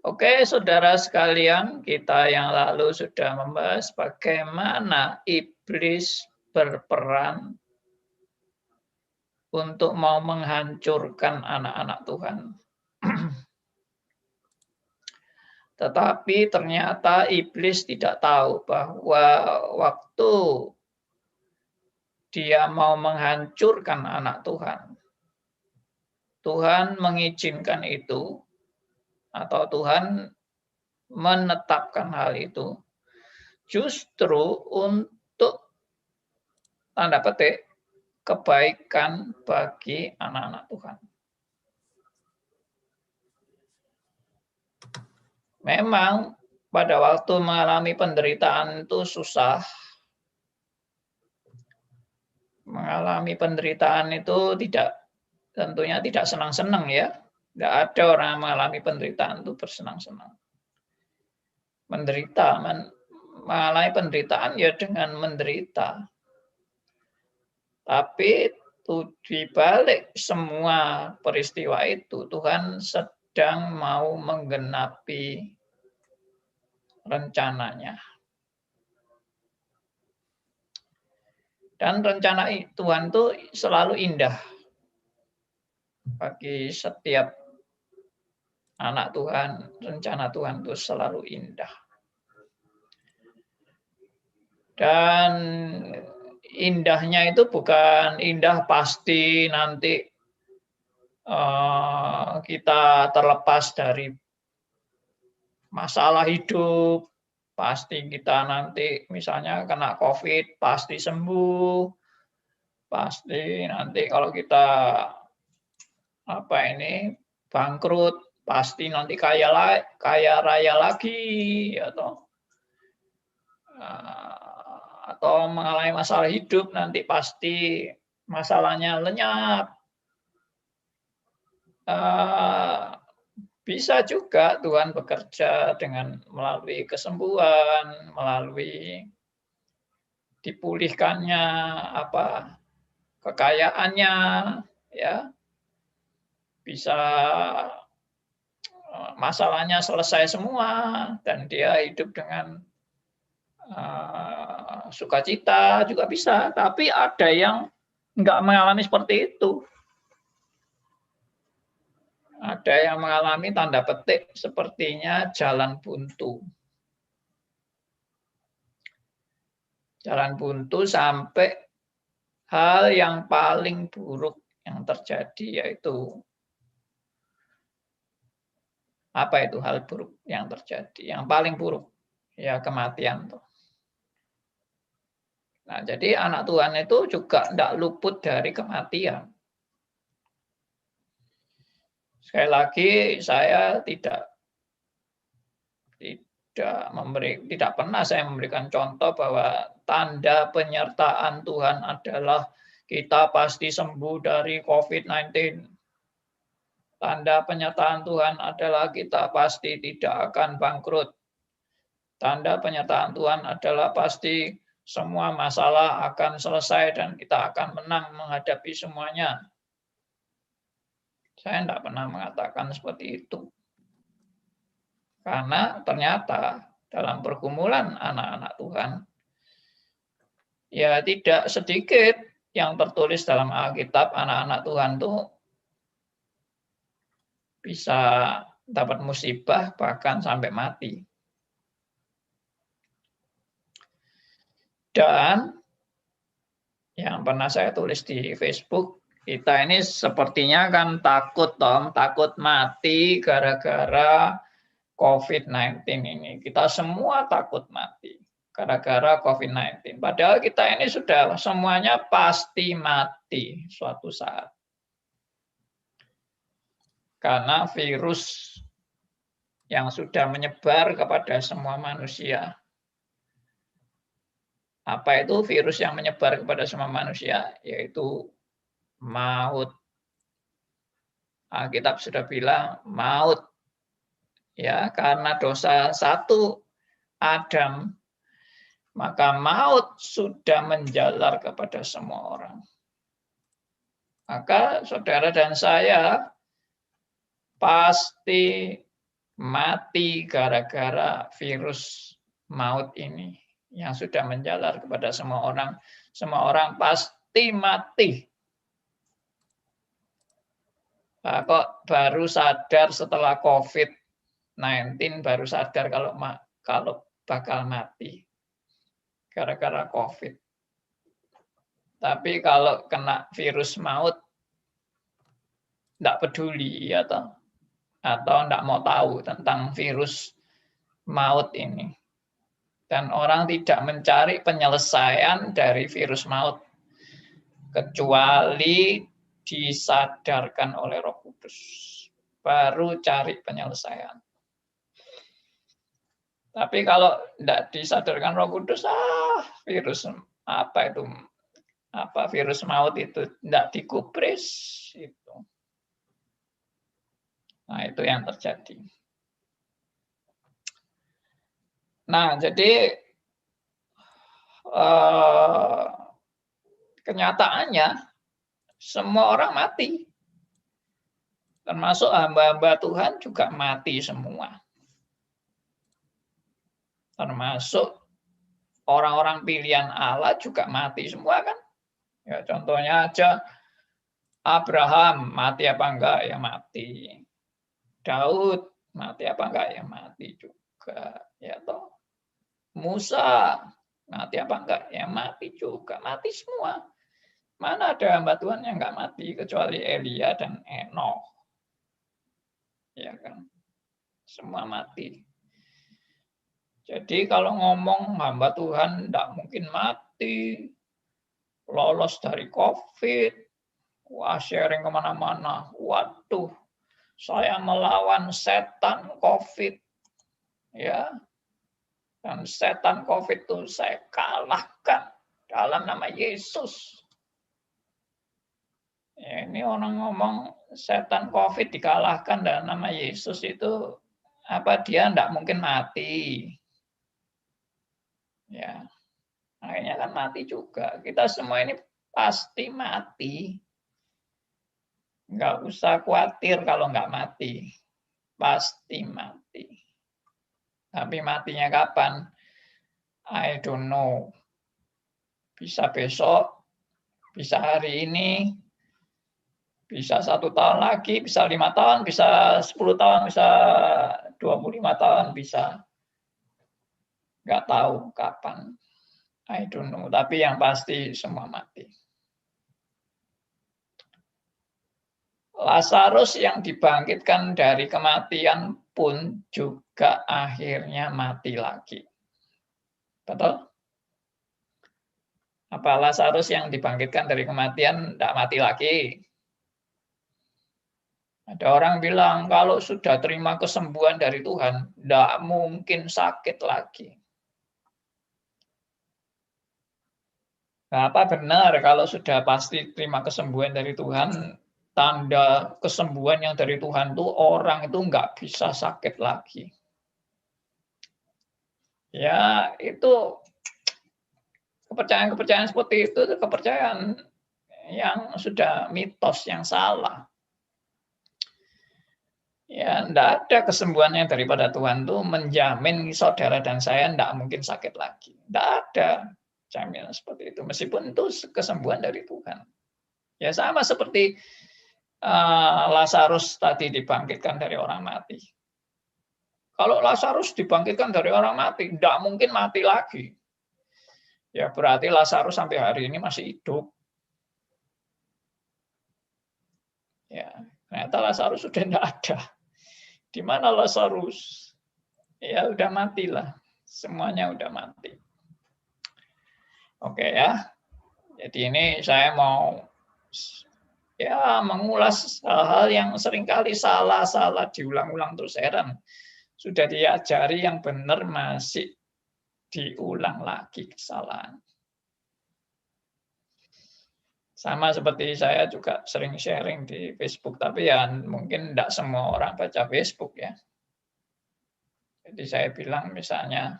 Oke, saudara sekalian, kita yang lalu sudah membahas bagaimana iblis berperan untuk mau menghancurkan anak-anak Tuhan. Tetapi ternyata iblis tidak tahu bahwa waktu dia mau menghancurkan anak Tuhan, Tuhan mengizinkan itu, atau Tuhan menetapkan hal itu justru untuk tanda petik kebaikan bagi anak-anak Tuhan. Memang pada waktu mengalami penderitaan itu susah. Mengalami penderitaan itu tentunya tidak senang-senang ya. Tidak ada orang yang mengalami penderitaan itu bersenang-senang. Mengalami penderitaan ya dengan menderita. Tapi di balik semua peristiwa itu, Tuhan sedang mau menggenapi rencananya. Dan rencana Tuhan itu selalu indah bagi setiap anak Tuhan. Rencana Tuhan itu selalu indah. Dan indahnya itu bukan indah pasti nanti kita terlepas dari masalah hidup, pasti kita nanti misalnya kena COVID pasti sembuh, pasti nanti kalau kita bangkrut pasti nanti kaya raya lagi atau mengalami masalah hidup nanti pasti masalahnya lenyap. Bisa juga Tuhan bekerja dengan melalui kesembuhan, melalui dipulihkannya kekayaannya, ya, bisa masalahnya selesai semua dan dia hidup dengan sukacita juga bisa. Tapi ada yang nggak mengalami seperti itu. Ada yang mengalami tanda petik sepertinya jalan buntu. Jalan buntu sampai hal yang paling buruk yang terjadi yaitu apa itu hal buruk yang terjadi? Yang paling buruk ya kematian. Nah, jadi anak Tuhan itu juga tidak luput dari kematian. Sekali lagi saya tidak pernah saya memberikan contoh bahwa tanda penyertaan Tuhan adalah kita pasti sembuh dari COVID-19. Tanda penyertaan Tuhan adalah kita pasti tidak akan bangkrut. Tanda penyertaan Tuhan adalah pasti semua masalah akan selesai dan kita akan menang menghadapi semuanya. Saya tidak pernah mengatakan seperti itu. Karena ternyata dalam pergumulan anak-anak Tuhan, ya tidak sedikit yang tertulis dalam Alkitab, anak-anak Tuhan itu bisa dapat musibah bahkan sampai mati. Dan yang pernah saya tulis di Facebook, kita ini sepertinya kan takut mati gara-gara COVID-19 ini. Kita semua takut mati gara-gara COVID-19. Padahal kita ini sudah semuanya pasti mati suatu saat. Karena virus yang sudah menyebar kepada semua manusia. Apa itu virus yang menyebar kepada semua manusia? Yaitu maut. Alkitab sudah bilang maut. Ya, karena dosa satu Adam, maka maut sudah menjalar kepada semua orang. Maka saudara dan saya pasti mati gara-gara virus maut ini yang sudah menjalar kepada semua orang. Semua orang pasti mati. Nah, kok baru sadar setelah COVID-19 baru sadar kalau bakal mati gara-gara COVID. Tapi kalau kena virus maut enggak peduli atau enggak mau tahu tentang virus maut ini. Dan orang tidak mencari penyelesaian dari virus maut kecuali disadarkan oleh Roh Kudus. Baru cari penyelesaian. Tapi kalau tidak disadarkan Roh Kudus, virus apa itu? Apa virus maut itu tidak dikubris itu. Nah, itu yang terjadi. Nah, jadi kenyataannya semua orang mati. Termasuk hamba-hamba Tuhan juga mati semua. Termasuk orang-orang pilihan Allah juga mati semua kan. Ya, contohnya aja Abraham mati apa enggak? Ya mati. Daud mati apa enggak? Ya mati juga. Ya toh. Musa mati apa enggak? Ya mati juga. Mati semua. Mana ada hamba Tuhan yang enggak mati kecuali Elia dan Enoch. Ya kan? Semua mati. Jadi kalau ngomong hamba Tuhan enggak mungkin mati, lolos dari COVID, wah sharing kemana-mana, waduh, saya melawan setan COVID, ya, dan setan COVID itu saya kalahkan dalam nama Yesus. Ya, ini orang ngomong setan COVID dikalahkan dalam nama Yesus itu apa dia enggak mungkin mati. Ya. Akhirnya kan mati juga. Kita semua ini pasti mati. Enggak usah khawatir kalau enggak mati. Pasti mati. Tapi matinya kapan? I don't know. Bisa besok, bisa hari ini, bisa 1 tahun lagi, bisa 5 tahun, bisa 10 tahun, bisa 25 tahun, bisa. Nggak tahu kapan. I don't know. Tapi yang pasti semua mati. Lazarus yang dibangkitkan dari kematian pun juga akhirnya mati lagi. Betul? Apa Lazarus yang dibangkitkan dari kematian tidak mati lagi? Ada orang bilang kalau sudah terima kesembuhan dari Tuhan, tidak mungkin sakit lagi. Nah, apa benar kalau sudah pasti terima kesembuhan dari Tuhan, tanda kesembuhan yang dari Tuhan itu orang itu nggak bisa sakit lagi. Ya, itu kepercayaan-kepercayaan seperti itu kepercayaan yang sudah mitos yang salah. Ya, enggak ada kesembuhannya daripada Tuhan itu menjamin saudara dan saya enggak mungkin sakit lagi. Enggak ada jaminan seperti itu. Meskipun itu kesembuhan dari Tuhan. Ya sama seperti Lazarus tadi dibangkitkan dari orang mati. Kalau Lazarus dibangkitkan dari orang mati, enggak mungkin mati lagi. Ya berarti Lazarus sampai hari ini masih hidup. Ya, ternyata Lazarus sudah enggak ada. Di mana Lazarus? Ya udah matilah. Semuanya udah mati. Oke ya. Jadi ini saya mau ya mengulas hal-hal yang seringkali salah diulang-ulang terus heran. Sudah diajari yang benar masih diulang lagi kesalahan. Sama seperti saya juga sering sharing di Facebook, tapi ya mungkin tidak semua orang baca Facebook ya. Jadi saya bilang misalnya,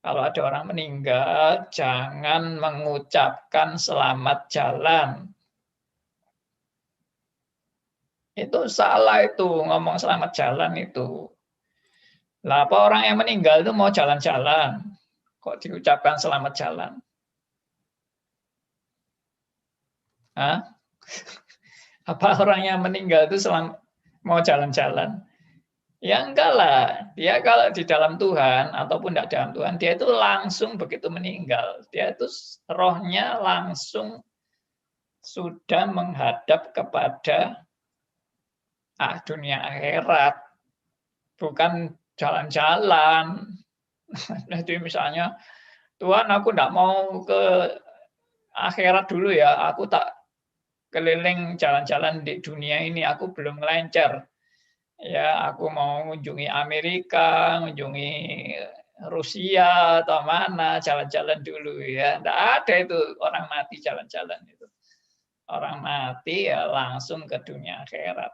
kalau ada orang meninggal, jangan mengucapkan selamat jalan. Itu salah itu, ngomong selamat jalan itu. Lah apa orang yang meninggal itu mau jalan-jalan, kok diucapkan selamat jalan? Hah? Apa orang yang meninggal itu mau jalan-jalan? Ya enggak lah. Dia kalau di dalam Tuhan ataupun tidak dalam Tuhan, dia itu langsung begitu meninggal. Dia itu rohnya langsung sudah menghadap kepada dunia akhirat, bukan jalan-jalan. Jadi misalnya, Tuhan aku tidak mau ke akhirat dulu ya, aku tak keliling jalan-jalan di dunia ini, aku belum lancar. Ya, aku mau mengunjungi Amerika, mengunjungi Rusia atau mana, jalan-jalan dulu ya. Tidak ada itu orang mati jalan-jalan itu. Orang mati ya langsung ke dunia akhirat.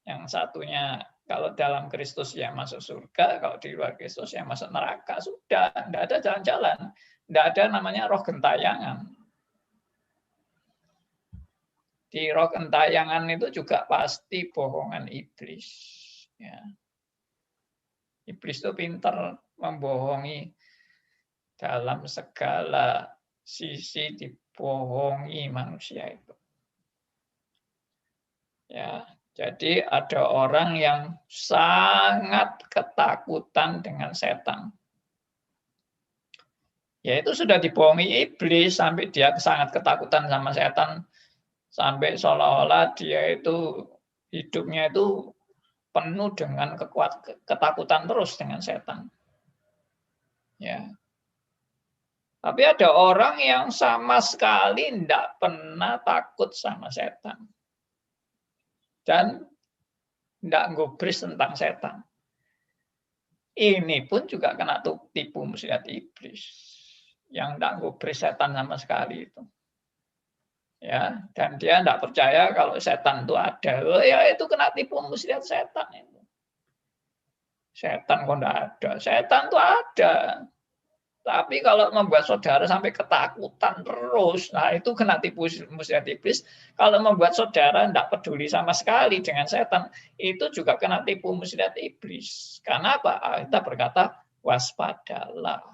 Yang satunya kalau dalam Kristus ya masuk surga, kalau di luar Kristus ya masuk neraka. Sudah, tidak ada jalan-jalan. Tidak ada namanya roh gentayangan. Di roh gentayangan itu juga pasti bohongan iblis. Ya. Iblis itu pintar membohongi dalam segala sisi, dibohongi manusia itu. Ya, jadi ada orang yang sangat ketakutan dengan setan. Ya itu sudah dibohongi iblis sampai dia sangat ketakutan sama setan, sampai seolah-olah dia itu hidupnya itu penuh dengan ketakutan terus dengan setan. Ya. Tapi ada orang yang sama sekali tidak pernah takut sama setan. Dan tidak gubris tentang setan. Ini pun juga kena tipu muslihat iblis. Yang tidak gubris setan sama sekali itu. Ya, dan dia tidak percaya kalau setan itu ada. Oh, ya itu kena tipu muslihat setan itu. Setan kok tidak ada. Setan itu ada. Tapi kalau membuat saudara sampai ketakutan terus, nah itu kena tipu muslihat iblis. Kalau membuat saudara tidak peduli sama sekali dengan setan, itu juga kena tipu muslihat iblis. Karena apa? Kita berkata, waspadalah.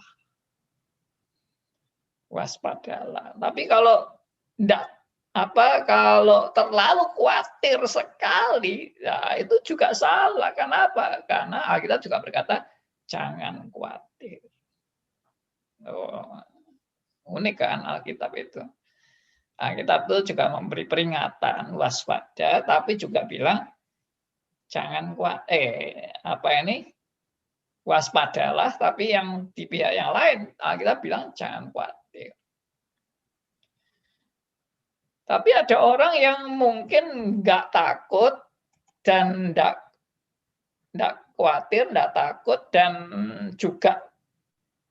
Waspadalah. Tapi kalau tidak kalau terlalu khawatir sekali, ya itu juga salah. Kenapa? Karena kita juga berkata, jangan khawatir. Oh, unik kan Alkitab itu. Alkitab itu juga memberi peringatan, waspada, tapi juga bilang jangan waspadalah, tapi yang di pihak yang lain Alkitab bilang jangan khawatir. Tapi ada orang yang mungkin nggak takut dan nggak khawatir, nggak takut dan juga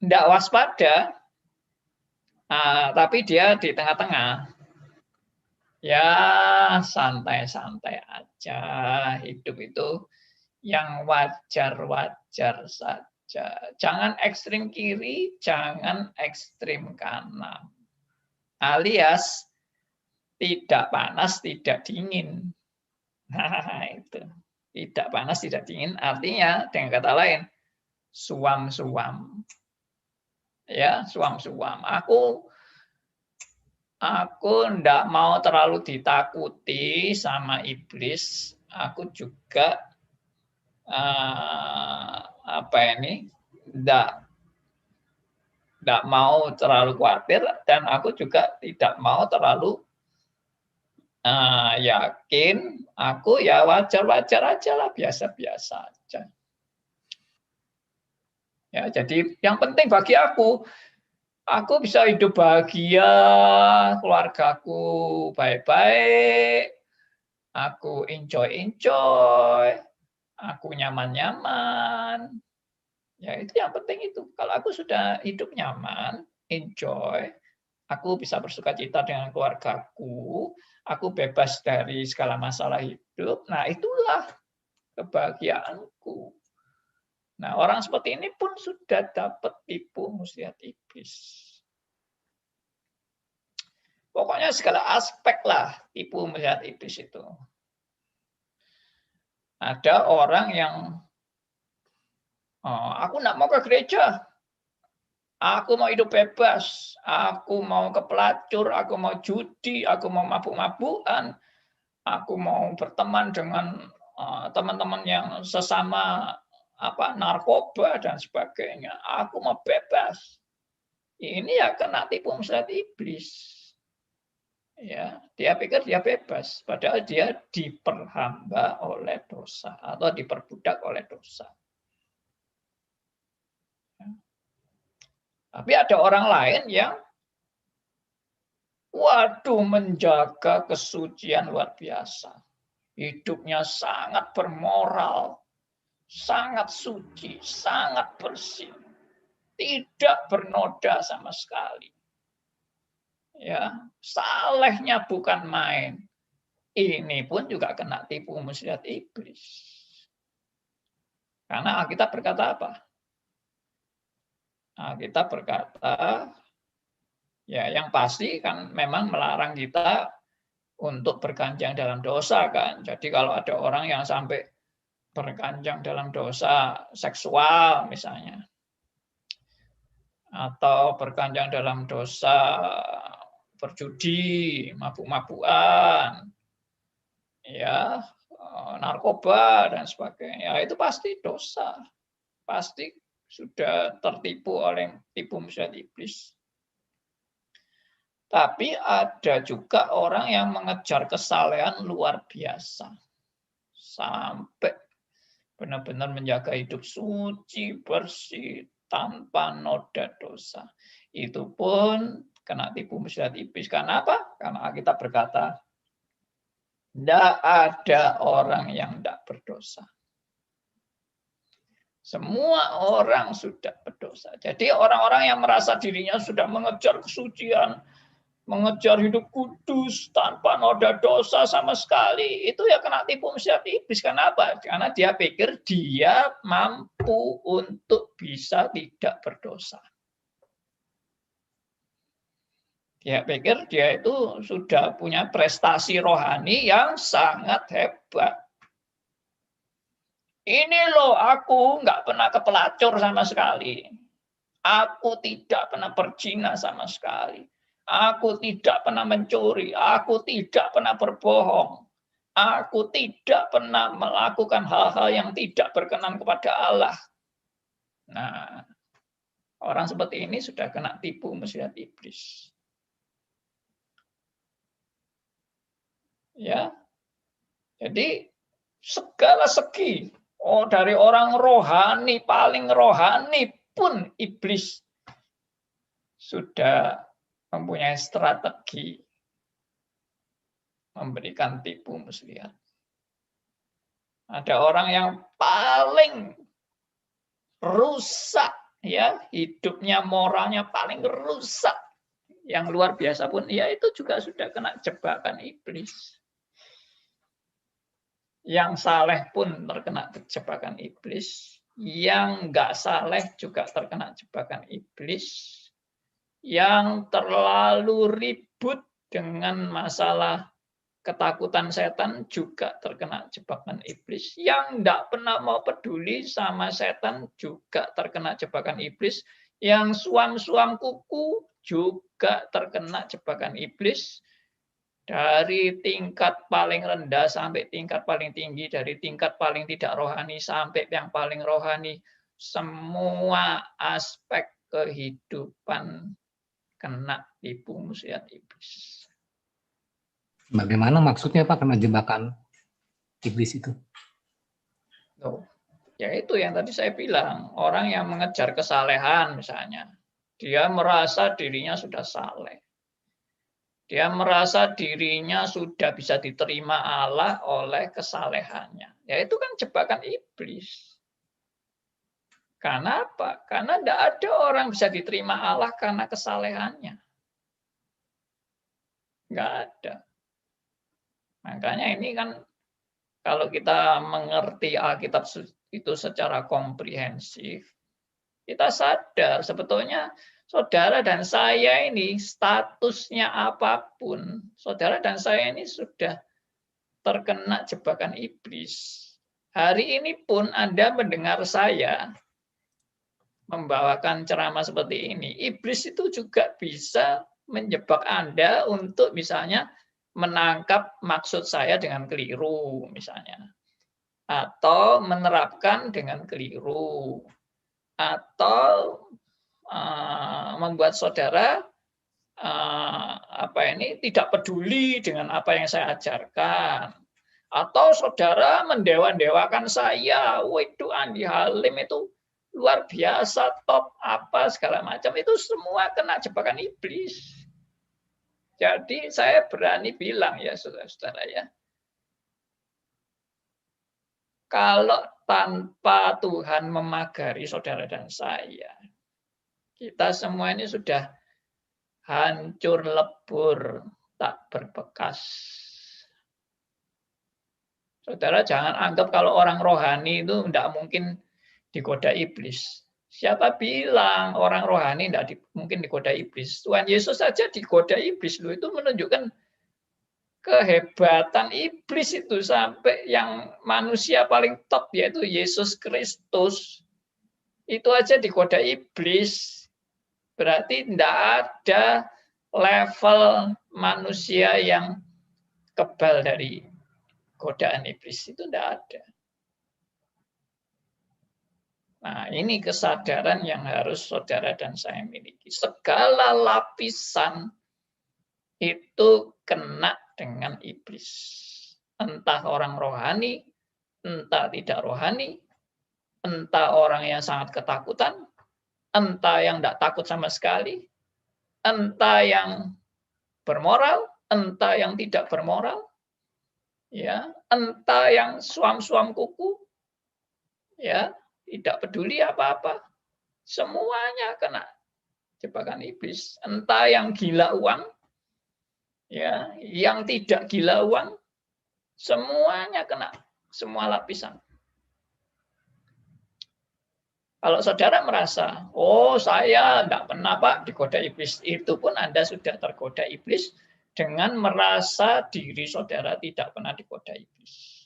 nggak waspada, tapi dia di tengah-tengah. Ya santai-santai aja, hidup itu yang wajar-wajar saja. Jangan ekstrim kiri, jangan ekstrim kanan. Alias tidak panas, tidak dingin. Nah, itu. Tidak panas, tidak dingin artinya dengan kata lain suam-suam. Ya, suam-suam. Aku tidak mau terlalu ditakuti sama iblis. Aku juga tidak mau terlalu khawatir dan aku juga tidak mau terlalu yakin. Aku ya wajar-wajar aja lah, biasa-biasa aja. Ya, jadi yang penting bagi aku bisa hidup bahagia, keluargaku baik-baik, aku enjoy, aku nyaman-nyaman. Ya itu yang penting itu. Kalau aku sudah hidup nyaman, enjoy, aku bisa bersukacita dengan keluargaku, aku bebas dari segala masalah hidup. Nah, itulah kebahagiaanku. Nah, orang seperti ini pun sudah dapat tipu muslihat iblis. Pokoknya segala aspek lah tipu muslihat iblis itu. Ada orang yang aku nggak mau ke gereja, aku mau hidup bebas, aku mau ke pelacur, aku mau judi, aku mau mabuk-mabukan, aku mau berteman dengan teman-teman yang sesama narkoba dan sebagainya. Aku mau bebas. Ini ya kena tipu muslihat iblis. Ya, dia pikir dia bebas, padahal dia diperhamba oleh dosa atau diperbudak oleh dosa. Tapi ada orang lain yang waduh menjaga kesucian luar biasa. Hidupnya sangat bermoral, sangat suci, sangat bersih. Tidak bernoda sama sekali. Ya, salehnya bukan main. Ini pun juga kena tipu muslihat iblis. Karena kita berkata apa? Kita berkata, ya yang pasti kan memang melarang kita untuk berkanjang dalam dosa kan. Jadi kalau ada orang yang sampai berkanjang dalam dosa seksual misalnya, atau berkanjang dalam dosa berjudi, mabuk-mabukan, ya narkoba dan sebagainya, itu pasti dosa, pasti sudah tertipu oleh tipu muslihat iblis. Tapi ada juga orang yang mengejar kesalehan luar biasa. Sampai benar-benar menjaga hidup suci, bersih, tanpa noda dosa. Itu pun kena tipu muslihat iblis. Karena apa? Karena kita berkata, tidak ada orang yang tidak berdosa. Semua orang sudah berdosa. Jadi orang-orang yang merasa dirinya sudah mengejar kesucian, mengejar hidup kudus tanpa noda dosa sama sekali, itu ya kena tipu muslihat iblis. Kenapa? Karena dia pikir dia mampu untuk bisa tidak berdosa. Dia pikir dia itu sudah punya prestasi rohani yang sangat hebat. Ini loh, aku nggak pernah ke pelacur sama sekali. Aku tidak pernah berzina sama sekali. Aku tidak pernah mencuri. Aku tidak pernah berbohong. Aku tidak pernah melakukan hal-hal yang tidak berkenan kepada Allah. Nah, orang seperti ini sudah kena tipu muslihat iblis. Ya, jadi segala segi. Dari orang rohani, paling rohani pun iblis sudah mempunyai strategi memberikan tipu muslihat. Ada orang yang paling rusak, ya hidupnya, moralnya paling rusak, yang luar biasa pun, ya itu juga sudah kena jebakan iblis. Yang saleh pun terkena jebakan iblis, yang nggak saleh juga terkena jebakan iblis, yang terlalu ribut dengan masalah ketakutan setan juga terkena jebakan iblis. Yang nggak pernah mau peduli sama setan juga terkena jebakan iblis. Yang suam-suam kuku juga terkena jebakan iblis. Dari tingkat paling rendah sampai tingkat paling tinggi, dari tingkat paling tidak rohani sampai yang paling rohani, semua aspek kehidupan kena tipu muslihat iblis. Bagaimana maksudnya Pak kena jebakan iblis itu? Ya itu yang tadi saya bilang, orang yang mengejar kesalehan misalnya, dia merasa dirinya sudah saleh. Dia merasa dirinya sudah bisa diterima Allah oleh kesalehannya. Ya itu kan jebakan iblis. Karena apa? Karena tidak ada orang bisa diterima Allah karena kesalehannya. Nggak ada. Makanya ini kan kalau kita mengerti Alkitab itu secara komprehensif, kita sadar sebetulnya saudara dan saya ini statusnya apapun, saudara dan saya ini sudah terkena jebakan iblis. Hari ini pun Anda mendengar saya membawakan ceramah seperti ini. Iblis itu juga bisa menjebak Anda untuk misalnya menangkap maksud saya dengan keliru misalnya. Atau menerapkan dengan keliru. Atau membuat saudara tidak peduli dengan apa yang saya ajarkan. Atau saudara mendewa-dewakan saya, waduh Andi Halim itu luar biasa, top apa segala macam, itu semua kena jebakan iblis. Jadi saya berani bilang ya saudara-saudara ya, kalau tanpa Tuhan memagari saudara dan saya, kita semua ini sudah hancur lebur, tak berbekas. Saudara jangan anggap kalau orang rohani itu tidak mungkin digoda iblis. Siapa bilang orang rohani tidak mungkin digoda iblis? Tuhan Yesus saja digoda iblis. Itu menunjukkan kehebatan iblis itu sampai yang manusia paling top yaitu Yesus Kristus. Itu aja digoda iblis. Berarti tidak ada level manusia yang kebal dari godaan iblis, itu tidak ada. Nah, ini kesadaran yang harus saudara dan saya miliki. Segala lapisan itu kena dengan iblis. Entah orang rohani, entah tidak rohani, entah orang yang sangat ketakutan, entah yang tidak takut sama sekali, entah yang bermoral, entah yang tidak bermoral, ya, entah yang suam-suam kuku, ya, tidak peduli apa-apa, semuanya kena jebakan iblis. Entah yang gila uang, ya, yang tidak gila uang, semuanya kena, semua lapisan. Kalau saudara merasa, oh saya tidak pernah Pak digoda iblis, itu pun Anda sudah tergoda iblis dengan merasa diri saudara tidak pernah digoda iblis.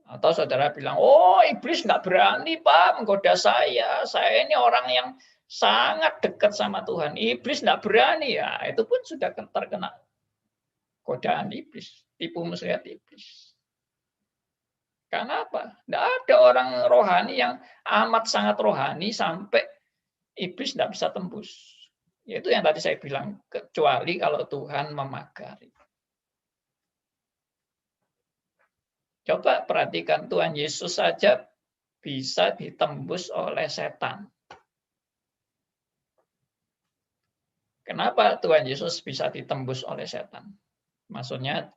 Atau saudara bilang, oh iblis nggak berani Pak menggoda saya ini orang yang sangat dekat sama Tuhan, iblis nggak berani, ya itu pun sudah terkena godaan iblis, tipu muslihat iblis. Karena apa? Tidak ada orang rohani yang amat sangat rohani sampai iblis tidak bisa tembus. Itu yang tadi saya bilang, kecuali kalau Tuhan memagari. Coba perhatikan, Tuhan Yesus saja bisa ditembus oleh setan. Kenapa Tuhan Yesus bisa ditembus oleh setan? Maksudnya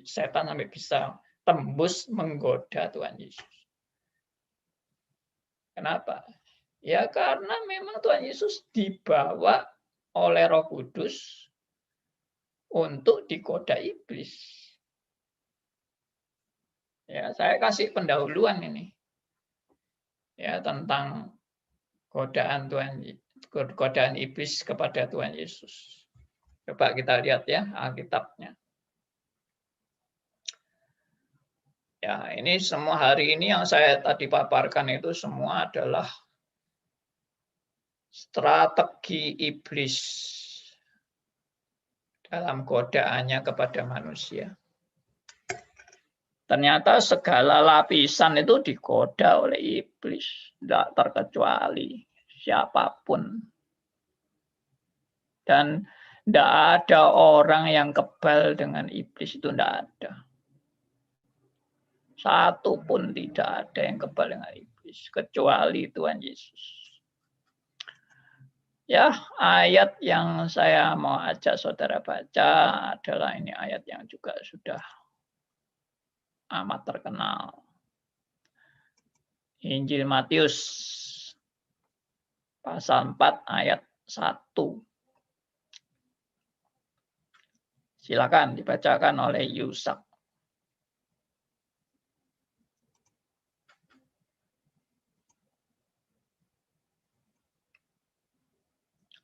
setan sampai bisa tembus menggoda Tuhan Yesus. Kenapa? Ya karena memang Tuhan Yesus dibawa oleh Roh Kudus untuk digoda iblis. Ya, saya kasih pendahuluan ini. Ya, tentang godaan iblis kepada Tuhan Yesus. Coba kita lihat ya Alkitabnya. Ya, ini semua hari ini yang saya tadi paparkan itu semua adalah strategi iblis dalam godaannya kepada manusia. Ternyata segala lapisan itu digoda oleh iblis, tidak terkecuali siapapun. Dan tidak ada orang yang kebal dengan iblis, itu tidak ada. Satu pun tidak ada yang kebal dengan iblis, kecuali Tuhan Yesus. Ya, ayat yang saya mau ajak saudara baca adalah ini ayat yang juga sudah amat terkenal. Injil Matius pasal 4 ayat 1. Silakan dibacakan oleh Yusak.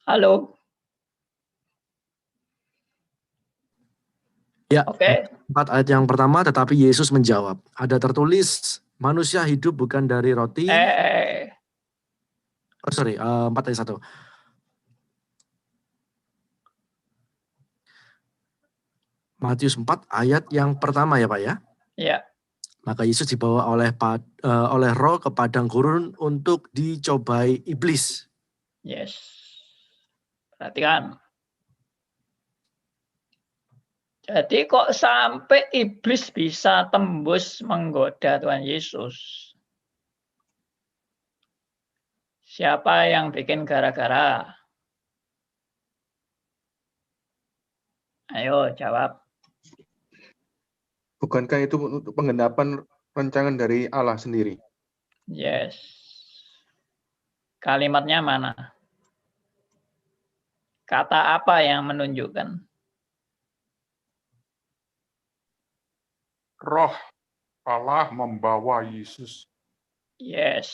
Halo. Ya. Oke. 4 ayat yang pertama, tetapi Yesus menjawab, ada tertulis, manusia hidup bukan dari roti. 4 ayat 1. Matius 4 ayat yang pertama ya Pak ya. Ya, Maka Yesus dibawa oleh Roh ke padang gurun untuk dicobai iblis. yes. Perhatikan. Jadi kok sampai iblis bisa tembus menggoda Tuhan Yesus? Siapa yang bikin gara-gara? Ayo jawab. Bukankah itu untuk penggenapan rancangan dari Allah sendiri? Yes. Kalimatnya mana? Kata apa yang menunjukkan? Roh Allah membawa Yesus. Yes.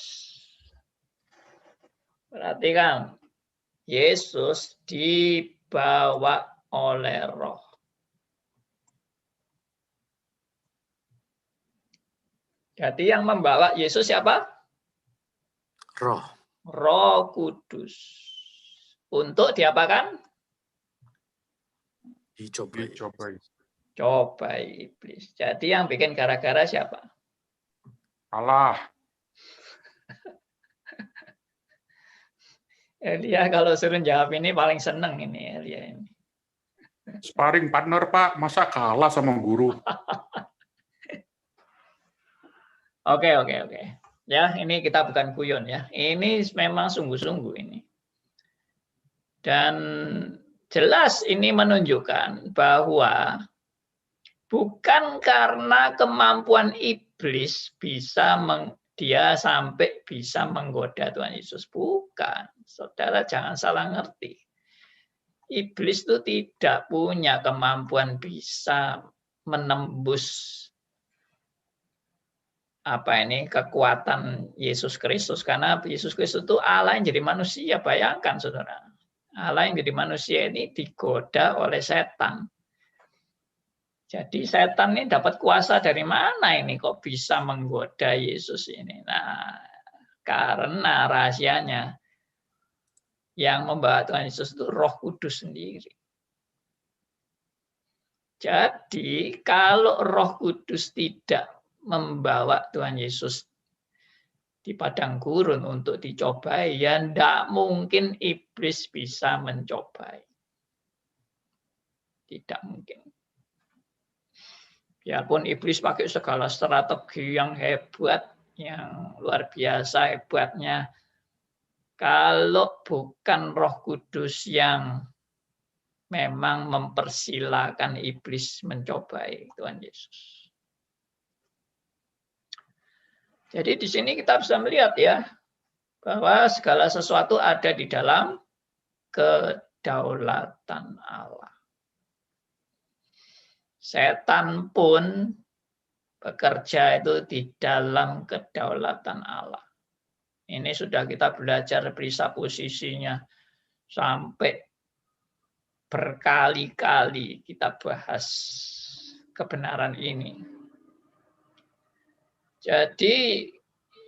Perhatikan. Yesus dibawa oleh Roh. Jadi yang membawa Yesus siapa? Roh. Roh Kudus. Untuk diapakan? Dicobai. Cobai iblis. Jadi yang bikin gara-gara siapa? Allah. Elia kalau suruh jawab ini paling seneng ini Elia ini. Sparring partner Pak, masa kalah sama guru? Oke. Ya, ini kita bukan guyon ya. Ini memang sungguh-sungguh ini. Dan jelas ini menunjukkan bahwa bukan karena kemampuan iblis dia sampai bisa menggoda Tuhan Yesus. Bukan. Saudara jangan salah ngerti. Iblis itu tidak punya kemampuan bisa menembus kekuatan Yesus Kristus, karena Yesus Kristus itu Allah yang jadi manusia. Bayangkan saudara, Allah yang jadi manusia ini digoda oleh setan. Jadi setan ini dapat kuasa dari mana ini kok bisa menggoda Yesus ini? Nah, karena rahasianya yang membawa Tuhan Yesus itu Roh Kudus sendiri. Jadi kalau Roh Kudus tidak membawa Tuhan Yesus di padang gurun untuk dicobai, ya tidak mungkin iblis bisa mencobai. Tidak mungkin. Biarpun iblis pakai segala strategi yang hebat, yang luar biasa hebatnya, kalau bukan Roh Kudus yang memang mempersilahkan iblis mencobai Tuhan Yesus. Jadi di sini kita bisa melihat ya, bahwa segala sesuatu ada di dalam kedaulatan Allah. Setan pun bekerja itu di dalam kedaulatan Allah. Ini sudah kita belajar perisa posisinya sampai berkali-kali kita bahas kebenaran ini. Jadi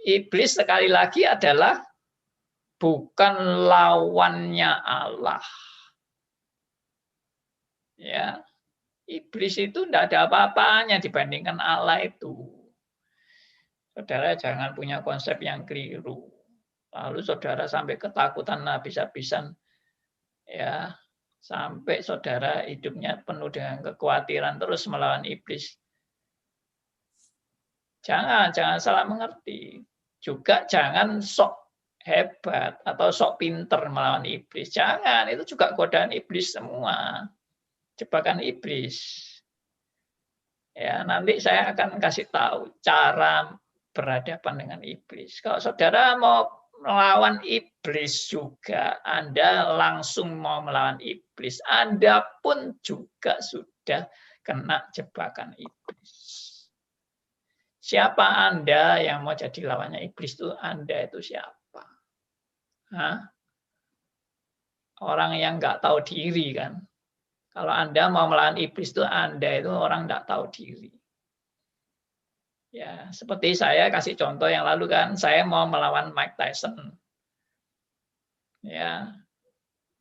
iblis sekali lagi adalah bukan lawannya Allah. Ya, iblis itu tidak ada apa-apanya dibandingkan Allah itu. Saudara jangan punya konsep yang keliru. Lalu saudara sampai ketakutan habis-habisan, ya, sampai saudara hidupnya penuh dengan kekhawatiran terus melawan iblis. Jangan salah mengerti. Juga jangan sok hebat atau sok pinter melawan iblis. Jangan, itu juga godaan iblis semua. Jebakan iblis. Ya, nanti saya akan kasih tahu cara berhadapan dengan iblis. Kalau saudara mau melawan iblis juga, Anda langsung mau melawan iblis, Anda pun juga sudah kena jebakan iblis. Siapa Anda yang mau jadi lawannya iblis itu? Anda itu siapa? Hah? Orang yang nggak tahu diri kan? Kalau Anda mau melawan iblis itu Anda itu orang tidak tahu diri. Ya, seperti saya kasih contoh yang lalu kan, saya mau melawan Mike Tyson. Ya,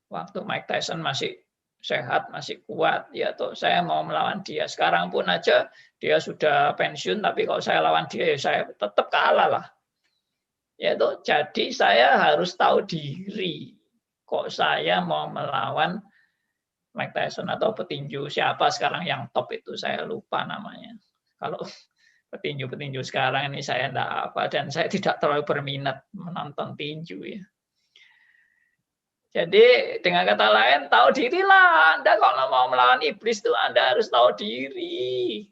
waktu Mike Tyson masih sehat, masih kuat, ya toh saya mau melawan dia. Sekarang pun aja dia sudah pensiun, tapi kalau saya lawan dia, ya saya tetap kalah lah. Ya toh, jadi saya harus tahu diri. Kok saya mau melawan Mike Tyson atau petinju siapa sekarang yang top itu, saya lupa namanya. Kalau petinju-petinju sekarang ini saya tidak apa, dan saya tidak terlalu berminat menonton tinju ya. Jadi dengan kata lain, tahu dirilah. Anda kalau mau melawan iblis itu Anda harus tahu diri.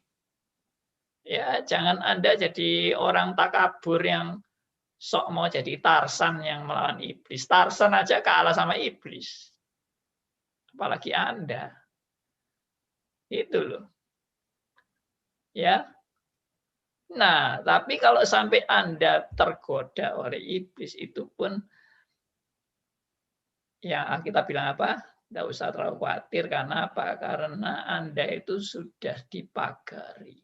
Ya, jangan Anda jadi orang takabur yang sok mau jadi Tarsan yang melawan iblis. Tarsan aja kalah sama iblis. Apalagi Anda. Itu loh. Ya. Nah, tapi kalau sampai Anda tergoda oleh iblis itu pun, ya kita bilang apa? Tidak usah terlalu khawatir. Karena apa? Karena Anda itu sudah dipagari.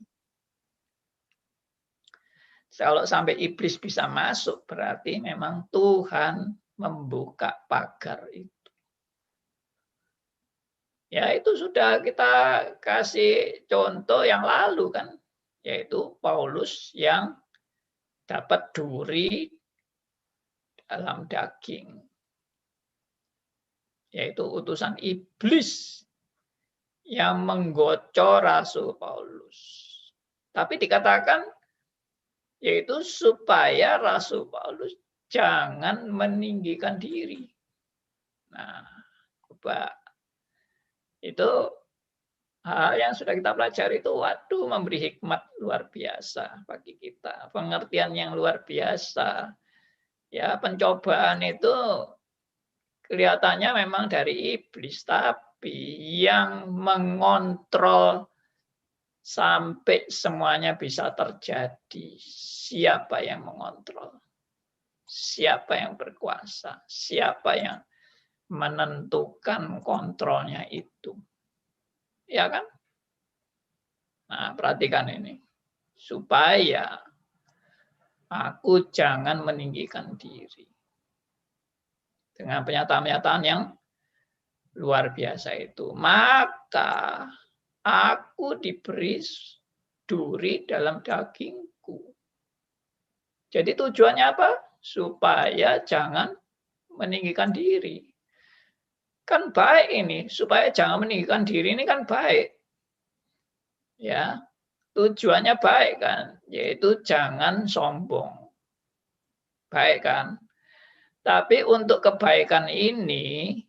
Kalau sampai iblis bisa masuk, berarti memang Tuhan membuka pagar itu. Ya, itu sudah kita kasih contoh yang lalu kan, yaitu Paulus yang dapat duri dalam daging, yaitu utusan iblis yang menggocor Rasul Paulus. Tapi dikatakan yaitu supaya Rasul Paulus jangan meninggikan diri. Nah, coba itu hal yang sudah kita pelajari itu, waduh, memberi hikmat luar biasa bagi kita, pengertian yang luar biasa. Ya, pencobaan itu kelihatannya memang dari iblis, tapi yang mengontrol sampai semuanya bisa terjadi, siapa yang mengontrol? Siapa yang berkuasa? Siapa yang menentukan kontrolnya itu? Ya kan? Nah, perhatikan ini. Supaya aku jangan meninggikan diri. Dengan pernyataan-pernyataan yang luar biasa itu. Maka aku diberi duri dalam dagingku. Jadi tujuannya apa? Supaya jangan meninggikan diri. Kan baik ini, supaya jangan meninggikan diri ini kan baik. Ya, tujuannya baik kan, yaitu jangan sombong. Baik kan? Tapi untuk kebaikan ini,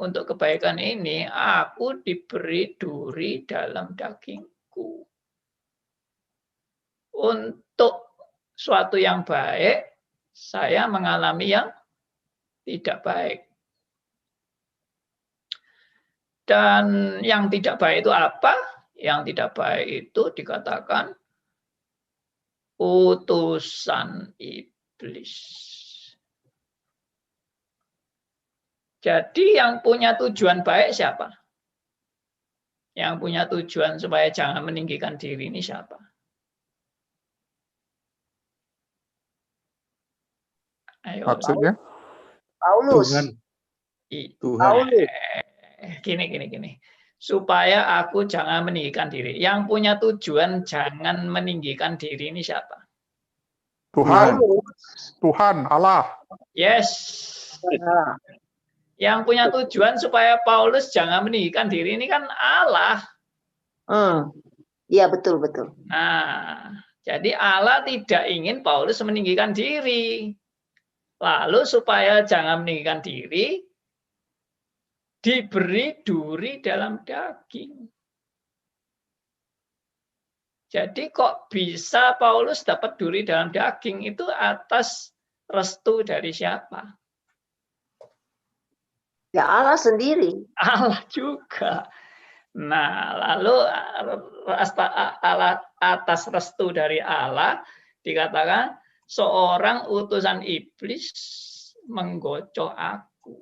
untuk kebaikan ini, aku diberi duri dalam dagingku. Untuk suatu yang baik, saya mengalami yang tidak baik. Dan yang tidak baik itu apa? Yang tidak baik itu dikatakan utusan iblis. Jadi yang punya tujuan baik siapa? Yang punya tujuan supaya jangan meninggikan diri ini siapa? Ayo. Maksudnya? Paulus. Tuhan. Gini. Supaya aku jangan meninggikan diri. Yang punya tujuan jangan meninggikan diri ini siapa? Tuhan. Tuhan, Allah. Yes. Yang punya tujuan supaya Paulus jangan meninggikan diri ini kan Allah. Iya, betul. Nah, jadi Allah tidak ingin Paulus meninggikan diri. Lalu supaya jangan meninggikan diri, diberi duri dalam daging. Jadi kok bisa Paulus dapat duri dalam daging itu atas restu dari siapa? Ya Allah sendiri. Allah juga. Nah, lalu atas restu dari Allah dikatakan seorang utusan iblis menggocok aku.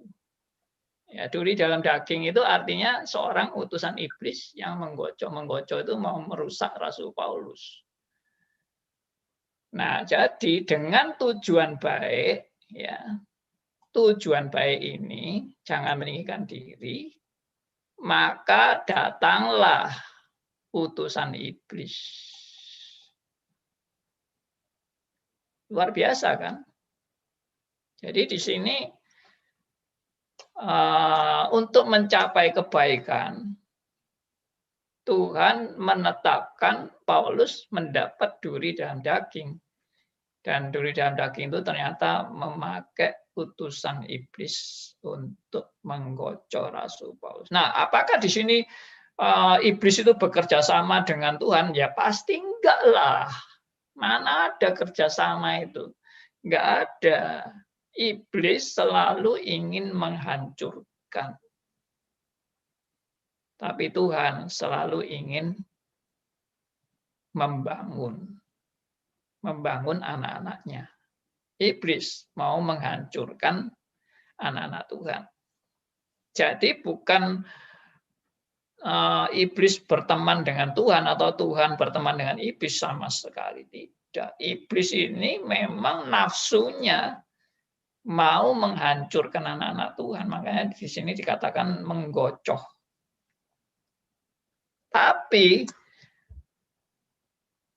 Ya, duri dalam daging itu artinya seorang utusan iblis yang menggocok itu mau merusak Rasul Paulus. Nah, jadi dengan tujuan baik, ya, tujuan baik ini jangan meninggikan diri, maka datanglah utusan iblis. Luar biasa kan? Jadi di sini untuk mencapai kebaikan, Tuhan menetapkan Paulus mendapat duri dalam daging. Dan duri dalam daging itu ternyata memakai utusan iblis untuk menggocok Rasul Paulus. Nah, apakah di sini iblis itu bekerja sama dengan Tuhan? Ya pasti enggak lah. Mana ada kerjasama itu? Enggak ada. Iblis selalu ingin menghancurkan. Tapi Tuhan selalu ingin membangun anak-anaknya. Iblis mau menghancurkan anak-anak Tuhan. Jadi bukan iblis berteman dengan Tuhan atau Tuhan berteman dengan iblis, sama sekali tidak. Iblis ini memang nafsunya mau menghancurkan anak-anak Tuhan. Makanya di sini dikatakan menggocok. Tapi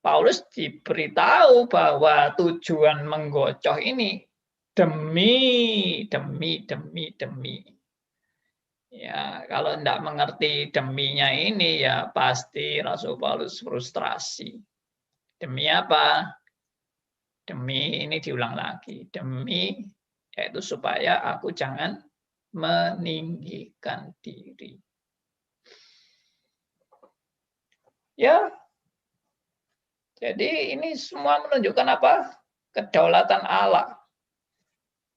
Paulus diberitahu bahwa tujuan menggocok ini demi. Ya, kalau tidak mengerti deminya ini, ya pasti Rasul Paulus frustrasi. Demi apa? Demi, ini diulang lagi, demi yaitu supaya aku jangan meninggikan diri. Ya, jadi ini semua menunjukkan apa? Kedaulatan Allah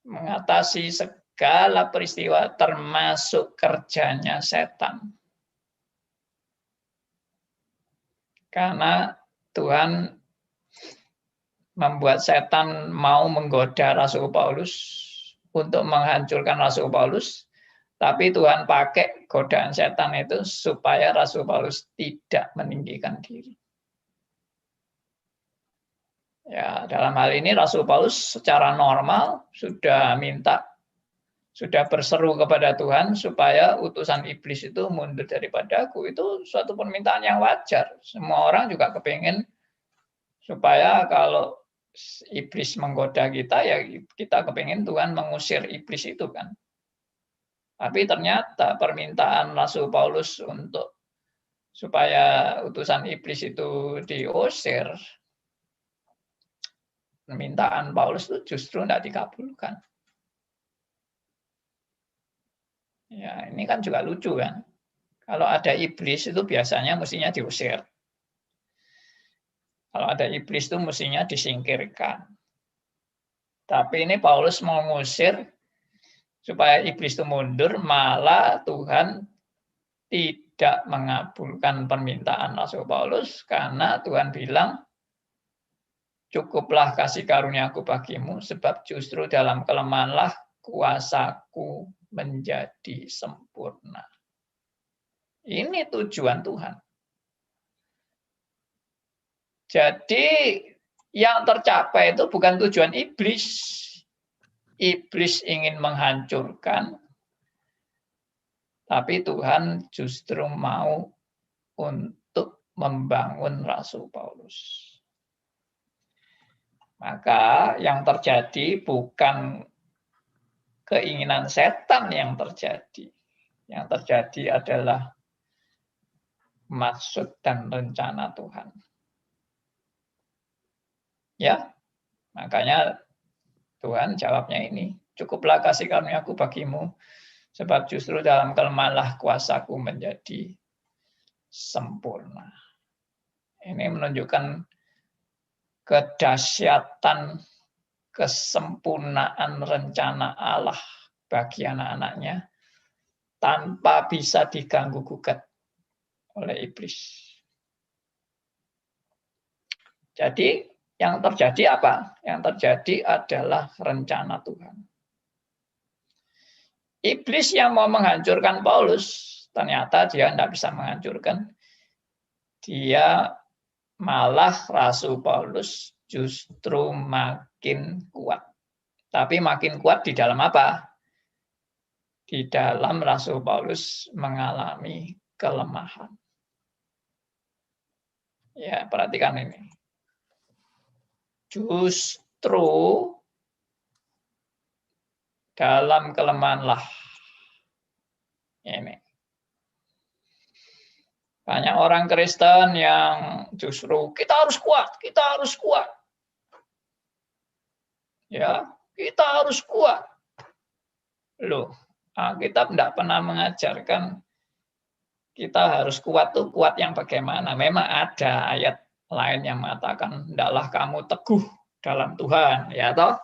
mengatasi segala peristiwa termasuk kerjanya setan. Karena Tuhan membuat setan mau menggoda Rasul Paulus untuk menghancurkan Rasul Paulus, tapi Tuhan pakai godaan setan itu supaya Rasul Paulus tidak meninggikan diri. Ya, dalam hal ini Rasul Paulus secara normal sudah berseru kepada Tuhan supaya utusan iblis itu mundur daripada aku. Itu suatu permintaan yang wajar. Semua orang juga kepingin supaya kalau iblis menggoda kita, ya kita kepingin Tuhan mengusir iblis itu kan. Tapi ternyata permintaan Rasul Paulus untuk supaya utusan iblis itu diusir, permintaan Paulus itu justru tidak dikabulkan. Ya, ini kan juga lucu kan. Kalau ada iblis itu biasanya mestinya diusir. Kalau ada iblis itu mestinya disingkirkan. Tapi ini Paulus mau ngusir supaya iblis itu mundur, malah Tuhan tidak mengabulkan permintaan Rasul Paulus karena Tuhan bilang, cukuplah kasih karuniaku bagimu, sebab justru dalam kelemahanlah kuasaku menjadi sempurna. Ini tujuan Tuhan. Jadi yang tercapai itu bukan tujuan iblis. Iblis ingin menghancurkan, tapi Tuhan justru mau untuk membangun Rasul Paulus. Maka yang terjadi bukan keinginan setan yang terjadi. Yang terjadi adalah maksud dan rencana Tuhan. Ya, makanya Tuhan jawabnya ini, cukuplah kasih karuniaku bagimu, sebab justru dalam kelemahanlah kuasaku menjadi sempurna. Ini menunjukkan kedahsyatan, kesempurnaan rencana Allah bagi anak-anaknya tanpa bisa diganggu-gugat oleh iblis. Jadi yang terjadi apa? Yang terjadi adalah rencana Tuhan. Iblis yang mau menghancurkan Paulus, ternyata dia tidak bisa menghancurkan. Dia malah Rasul Paulus justru makin kuat. Tapi makin kuat di dalam apa? Di dalam Rasul Paulus mengalami kelemahan. Ya, perhatikan ini. Justru dalam kelemahanlah ini. Banyak orang Kristen yang justru kita harus kuat, kita harus kuat. Ya, kita harus kuat. Loh, Alkitab tidak pernah mengajarkan kita harus kuat tuh kuat yang bagaimana. Memang ada ayat lain yang mengatakan hendaklah kamu teguh dalam Tuhan, ya toh.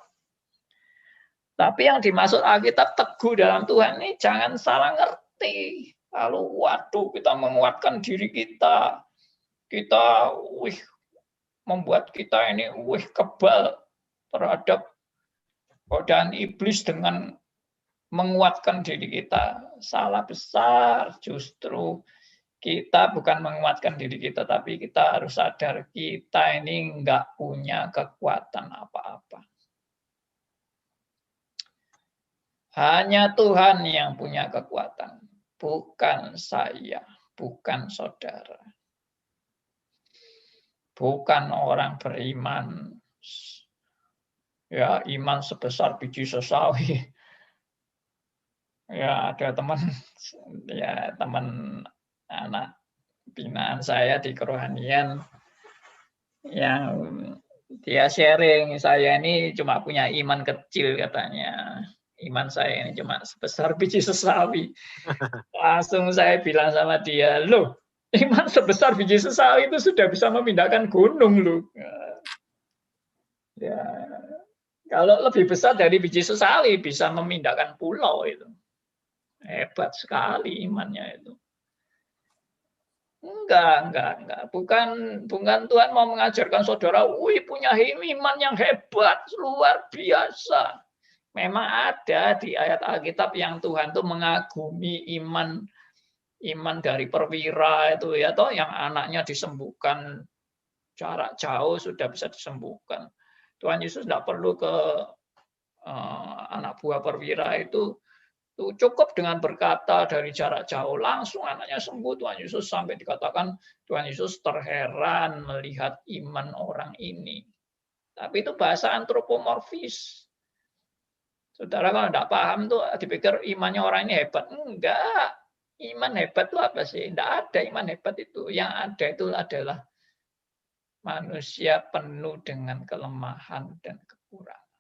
Tapi yang dimaksud Alkitab teguh dalam Tuhan ini jangan salah ngerti. Lalu waduh kita menguatkan diri kita membuat kita ini kebal terhadap godaan iblis dengan menguatkan diri kita. Salah besar, justru kita bukan menguatkan diri kita, tapi kita harus sadar kita ini nggak punya kekuatan apa-apa. Hanya Tuhan yang punya kekuatan, bukan saya, bukan saudara. Bukan orang beriman. Ya, iman sebesar biji sesawi. Ya, ada teman anak binaan saya di kerohanian yang dia sharing, saya ini cuma punya iman kecil katanya. Iman saya ini cuma sebesar biji sesawi. Langsung saya bilang sama dia, loh, iman sebesar biji sesawi itu sudah bisa memindahkan gunung, loh. Ya, kalau lebih besar dari biji sesawi bisa memindahkan pulau itu. Hebat sekali imannya itu. Enggak. Bukan Tuhan mau mengajarkan saudara, wih punya iman yang hebat, luar biasa. Memang ada di ayat Alkitab yang Tuhan tuh mengagumi iman dari perwira itu ya toh, yang anaknya disembuhkan jarak jauh sudah bisa disembuhkan. Tuhan Yesus tidak perlu ke anak buah perwira itu cukup dengan berkata dari jarak jauh langsung anaknya sembuh. Tuhan Yesus sampai dikatakan Tuhan Yesus terheran melihat iman orang ini. Tapi itu bahasa antropomorfis. Saudara kalau tidak paham tuh dipikir imannya orang ini hebat. Enggak. Iman hebat itu apa sih? Tidak ada iman hebat itu. Yang ada itu adalah manusia penuh dengan kelemahan dan kekurangan.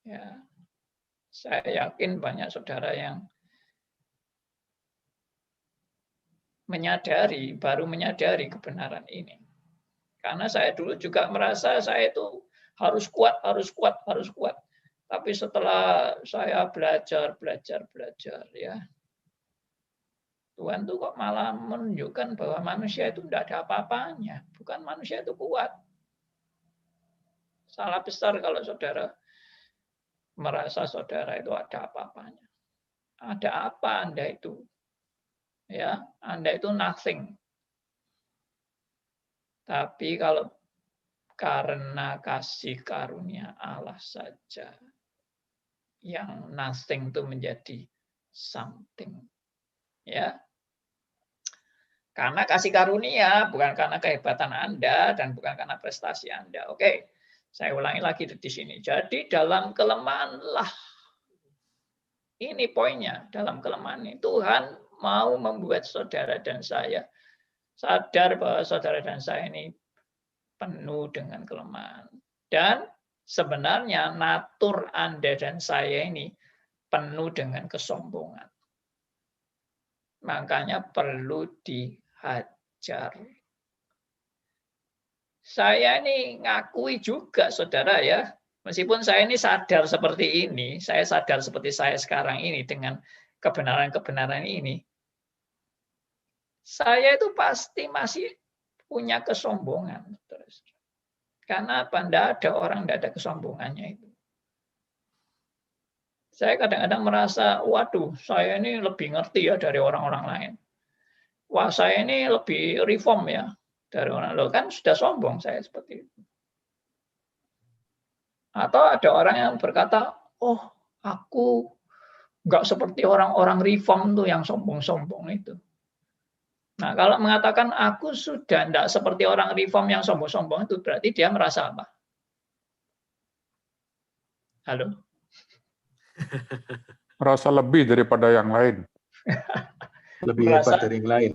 Ya. Saya yakin banyak saudara yang baru menyadari kebenaran ini. Karena saya dulu juga merasa saya itu harus kuat. Tapi setelah saya belajar ya, Tuhan tuh kok malah menunjukkan bahwa manusia itu tidak ada apa-apanya. Bukan manusia itu kuat. Salah besar kalau saudara merasa saudara itu ada apa-apanya. Ada apa Anda itu? Ya, Anda itu nothing. Tapi kalau karena kasih karunia Allah saja, yang nothing itu menjadi something. Ya. Karena kasih karunia, bukan karena kehebatan Anda dan bukan karena prestasi Anda. Oke. Saya ulangi lagi di sini. Jadi dalam kelemahanlah, ini poinnya, dalam kelemahan ini Tuhan mau membuat saudara dan saya sadar bahwa saudara dan saya ini penuh dengan kelemahan. Dan sebenarnya natur Anda dan saya ini penuh dengan kesombongan. Makanya perlu dihajar. Saya ini ngakui juga, saudara ya, meskipun saya ini sadar seperti ini, saya sadar seperti saya sekarang ini dengan kebenaran-kebenaran ini, saya itu pasti masih punya kesombongan. Karena apa? Tidak ada orang tidak ada kesombongannya itu. Saya kadang-kadang merasa, waduh, saya ini lebih ngerti ya dari orang-orang lain. Wah, saya ini lebih reform ya dari orang lain. Kan sudah sombong saya seperti itu. Atau ada orang yang berkata, oh, aku nggak seperti orang-orang reform tuh yang sombong-sombong itu. Nah, kalau mengatakan aku sudah tidak seperti orang reform yang sombong-sombong itu, berarti dia merasa apa? Halo? Merasa lebih daripada yang lain. Lebih Merasa- hebat dari yang lain.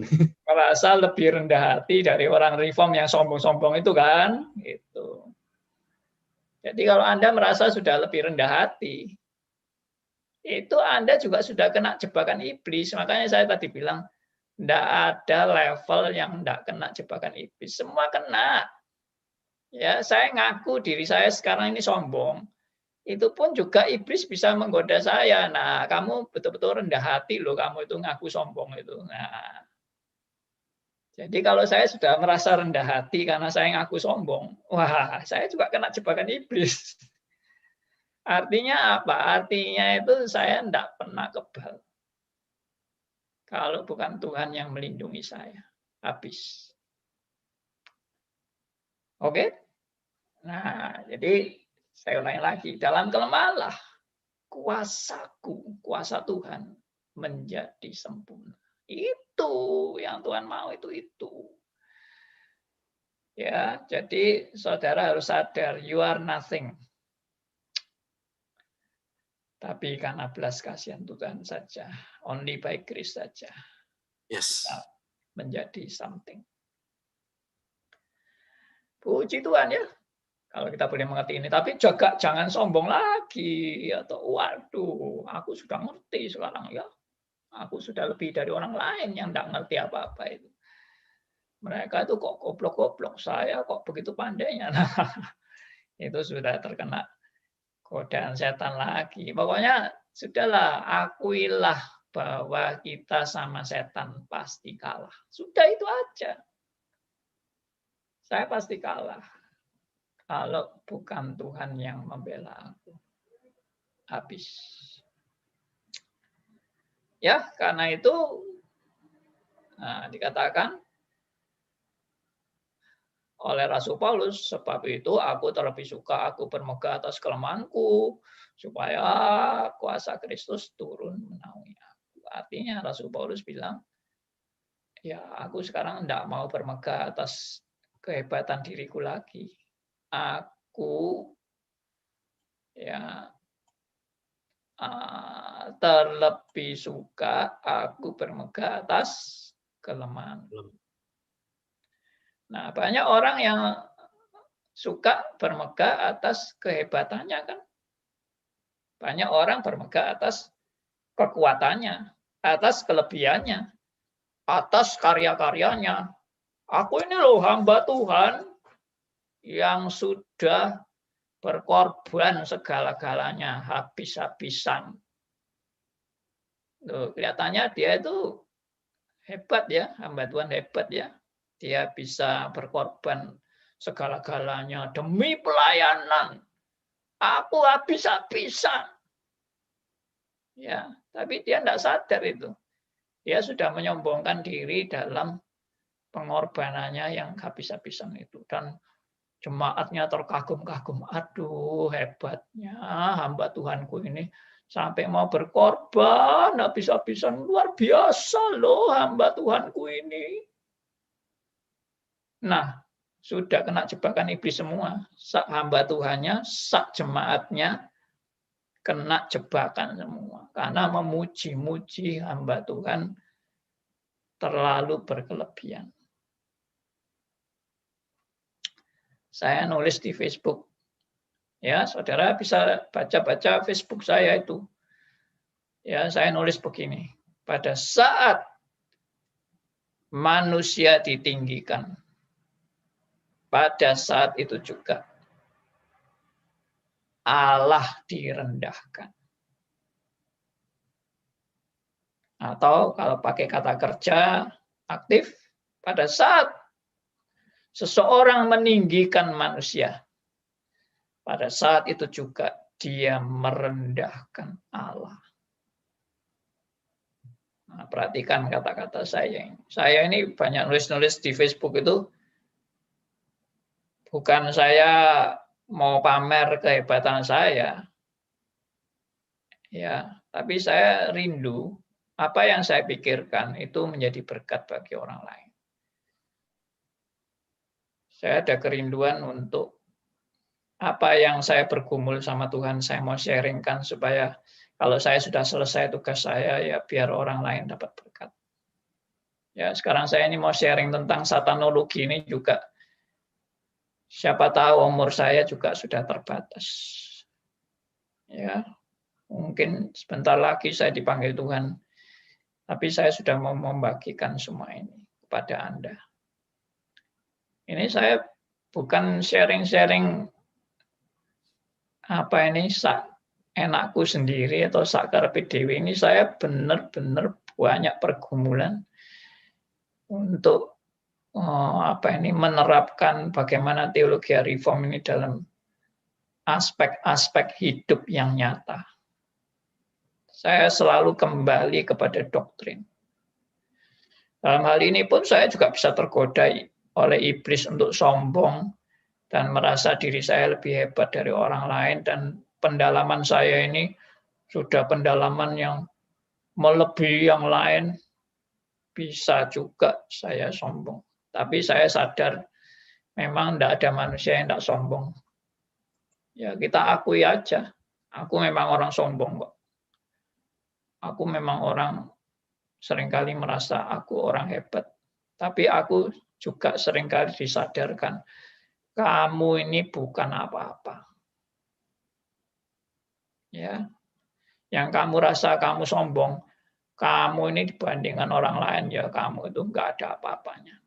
Merasa lebih rendah hati dari orang reform yang sombong-sombong itu kan? Gitu. Jadi kalau Anda merasa sudah lebih rendah hati, itu Anda juga sudah kena jebakan iblis. Makanya saya tadi bilang, tidak ada level yang tidak kena jebakan iblis. Semua kena. Ya, saya ngaku diri saya sekarang ini sombong. Itu pun juga iblis bisa menggoda saya. Nah, kamu betul-betul rendah hati loh, kamu itu ngaku sombong itu. Nah, jadi kalau saya sudah merasa rendah hati karena saya ngaku sombong, wah, saya juga kena jebakan iblis. Artinya apa? Artinya itu saya tidak pernah kebal. Kalau bukan Tuhan yang melindungi saya, habis. Oke? Nah, jadi saya ulangi lagi, dalam kelemahanlah kuasaku, kuasa Tuhan menjadi sempurna. Itu yang Tuhan mau itu. Ya, jadi saudara harus sadar, you are nothing. Tapi karena belas kasihan Tuhan saja, only by grace saja, Yes. menjadi something. Puji Tuhan ya, kalau kita boleh mengerti ini. Tapi juga jangan sombong lagi. Atau waduh, aku sudah ngerti sekarang ya. Aku sudah lebih dari orang lain yang tidak ngerti apa-apa itu. Mereka itu kok goblok-goblok, saya kok begitu pandainya. Nah, itu sudah terkena godaan setan lagi. Pokoknya sudahlah, akuilah bahwa kita sama setan pasti kalah. Sudah itu aja. Saya pasti kalah. Kalau bukan Tuhan yang membela aku. Habis. Ya, karena itu dikatakan oleh Rasul Paulus, sebab itu aku terlebih suka aku bermegah atas kelemahanku, supaya kuasa Kristus turun menaungi aku. Artinya Rasul Paulus bilang, ya aku sekarang tidak mau bermegah atas kehebatan diriku lagi. Aku ya terlebih suka aku bermegah atas kelemahan. Nah, banyak orang yang suka bermegah atas kehebatannya kan. Banyak orang bermegah atas kekuatannya, atas kelebihannya, atas karya-karyanya. Aku ini loh hamba Tuhan yang sudah berkorban segala-galanya habis-habisan. Loh, kelihatannya dia itu hebat ya, hamba Tuhan hebat ya. Dia bisa berkorban segala-galanya demi pelayanan. Aku habis-habisan. Ya, tapi dia tidak sadar itu. Dia sudah menyombongkan diri dalam pengorbanannya yang habis-habisan itu. Dan jemaatnya terkagum-kagum. Aduh, hebatnya hamba Tuhanku ini. Sampai mau berkorban habis-habisan. Luar biasa loh hamba Tuhanku ini. Nah, sudah kena jebakan iblis semua. Sak hamba Tuhannya, sak jemaatnya kena jebakan semua. Karena memuji-muji hamba Tuhan terlalu berkelebihan. Saya nulis di Facebook. Ya, saudara bisa baca-baca Facebook saya itu. Ya, saya nulis begini. Pada saat manusia ditinggikan, pada saat itu juga Allah direndahkan. Atau kalau pakai kata kerja aktif, pada saat seseorang meninggikan manusia, pada saat itu juga dia merendahkan Allah. Nah, perhatikan kata-kata saya. Saya ini banyak nulis-nulis di Facebook itu, bukan saya mau pamer kehebatan saya, ya, tapi saya rindu apa yang saya pikirkan itu menjadi berkat bagi orang lain. Saya ada kerinduan untuk apa yang saya bergumul sama Tuhan, saya mau sharingkan supaya kalau saya sudah selesai tugas saya, ya biar orang lain dapat berkat. Ya, sekarang saya ini mau sharing tentang satanologi ini juga. Siapa tahu umur saya juga sudah terbatas. Ya, mungkin sebentar lagi saya dipanggil Tuhan. Tapi saya sudah mau membagikan semua ini kepada Anda. Ini saya bukan sharing-sharing apa ini enakku sendiri atau sakar PDW. Ini saya benar-benar banyak pergumulan untuk menerapkan bagaimana teologi reform ini dalam aspek-aspek hidup yang nyata. Saya selalu kembali kepada doktrin. Dalam hal ini pun saya juga bisa tergoda oleh iblis untuk sombong dan merasa diri saya lebih hebat dari orang lain, dan pendalaman saya ini sudah pendalaman yang melebihi yang lain. Bisa juga saya sombong. Tapi saya sadar memang tidak ada manusia yang tidak sombong. Ya kita akui aja, aku memang orang sombong kok. Aku memang orang seringkali merasa aku orang hebat. Tapi aku juga seringkali disadarkan, kamu ini bukan apa-apa. Ya, yang kamu rasa kamu sombong, kamu ini dibandingkan orang lain, ya kamu itu enggak ada apa-apanya.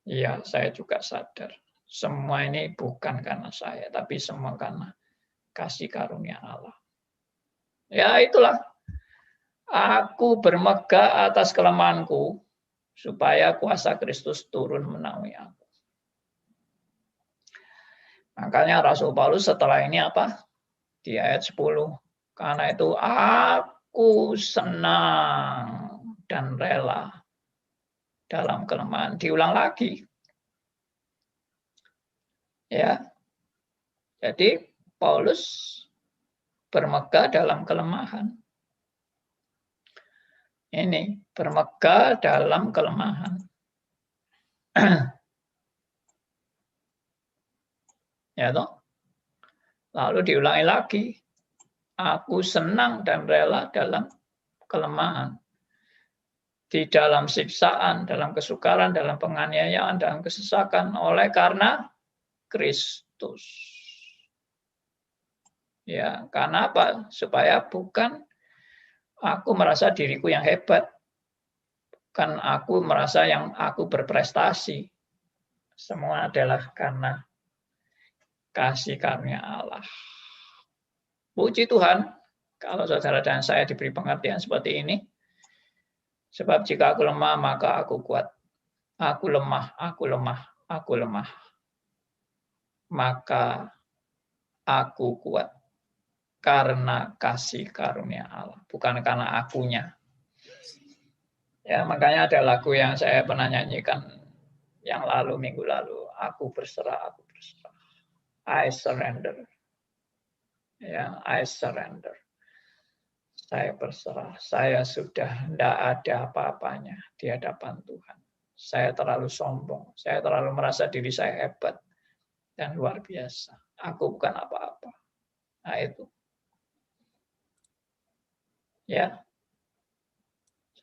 Iya, saya juga sadar. Semua ini bukan karena saya, tapi semua karena kasih karunia Allah. Ya itulah, aku bermegah atas kelemahanku, supaya kuasa Kristus turun menaungi aku. Makanya Rasul Paulus setelah ini apa? Di ayat 10. Karena itu aku senang dan rela dalam kelemahan. Diulang lagi. Ya. Jadi Paulus bermegah dalam kelemahan. Ini bermegah dalam kelemahan. Ya toh? Lalu diulangi lagi. Aku senang dan rela dalam kelemahan. Di dalam siksaan, dalam kesukaran, dalam penganiayaan, dalam kesesakan, oleh karena Kristus. Ya, karena apa? Supaya bukan aku merasa diriku yang hebat, bukan aku merasa yang aku berprestasi. Semua adalah karena kasih karunia Allah. Puji Tuhan, kalau saudara dan saya diberi pengertian seperti ini. Sebab jika aku lemah, maka aku kuat. Aku lemah, aku lemah, aku lemah. Maka aku kuat. Karena kasih karunia Allah, bukan karena akunya. Ya, makanya ada lagu yang saya pernah nyanyikan yang lalu, minggu lalu. Aku berserah, aku berserah. I surrender. Ya, I surrender. Saya berserah. Saya sudah tidak ada apa-apanya di hadapan Tuhan. Saya terlalu sombong. Saya terlalu merasa diri saya hebat dan luar biasa. Aku bukan apa-apa. Nah itu. Ya.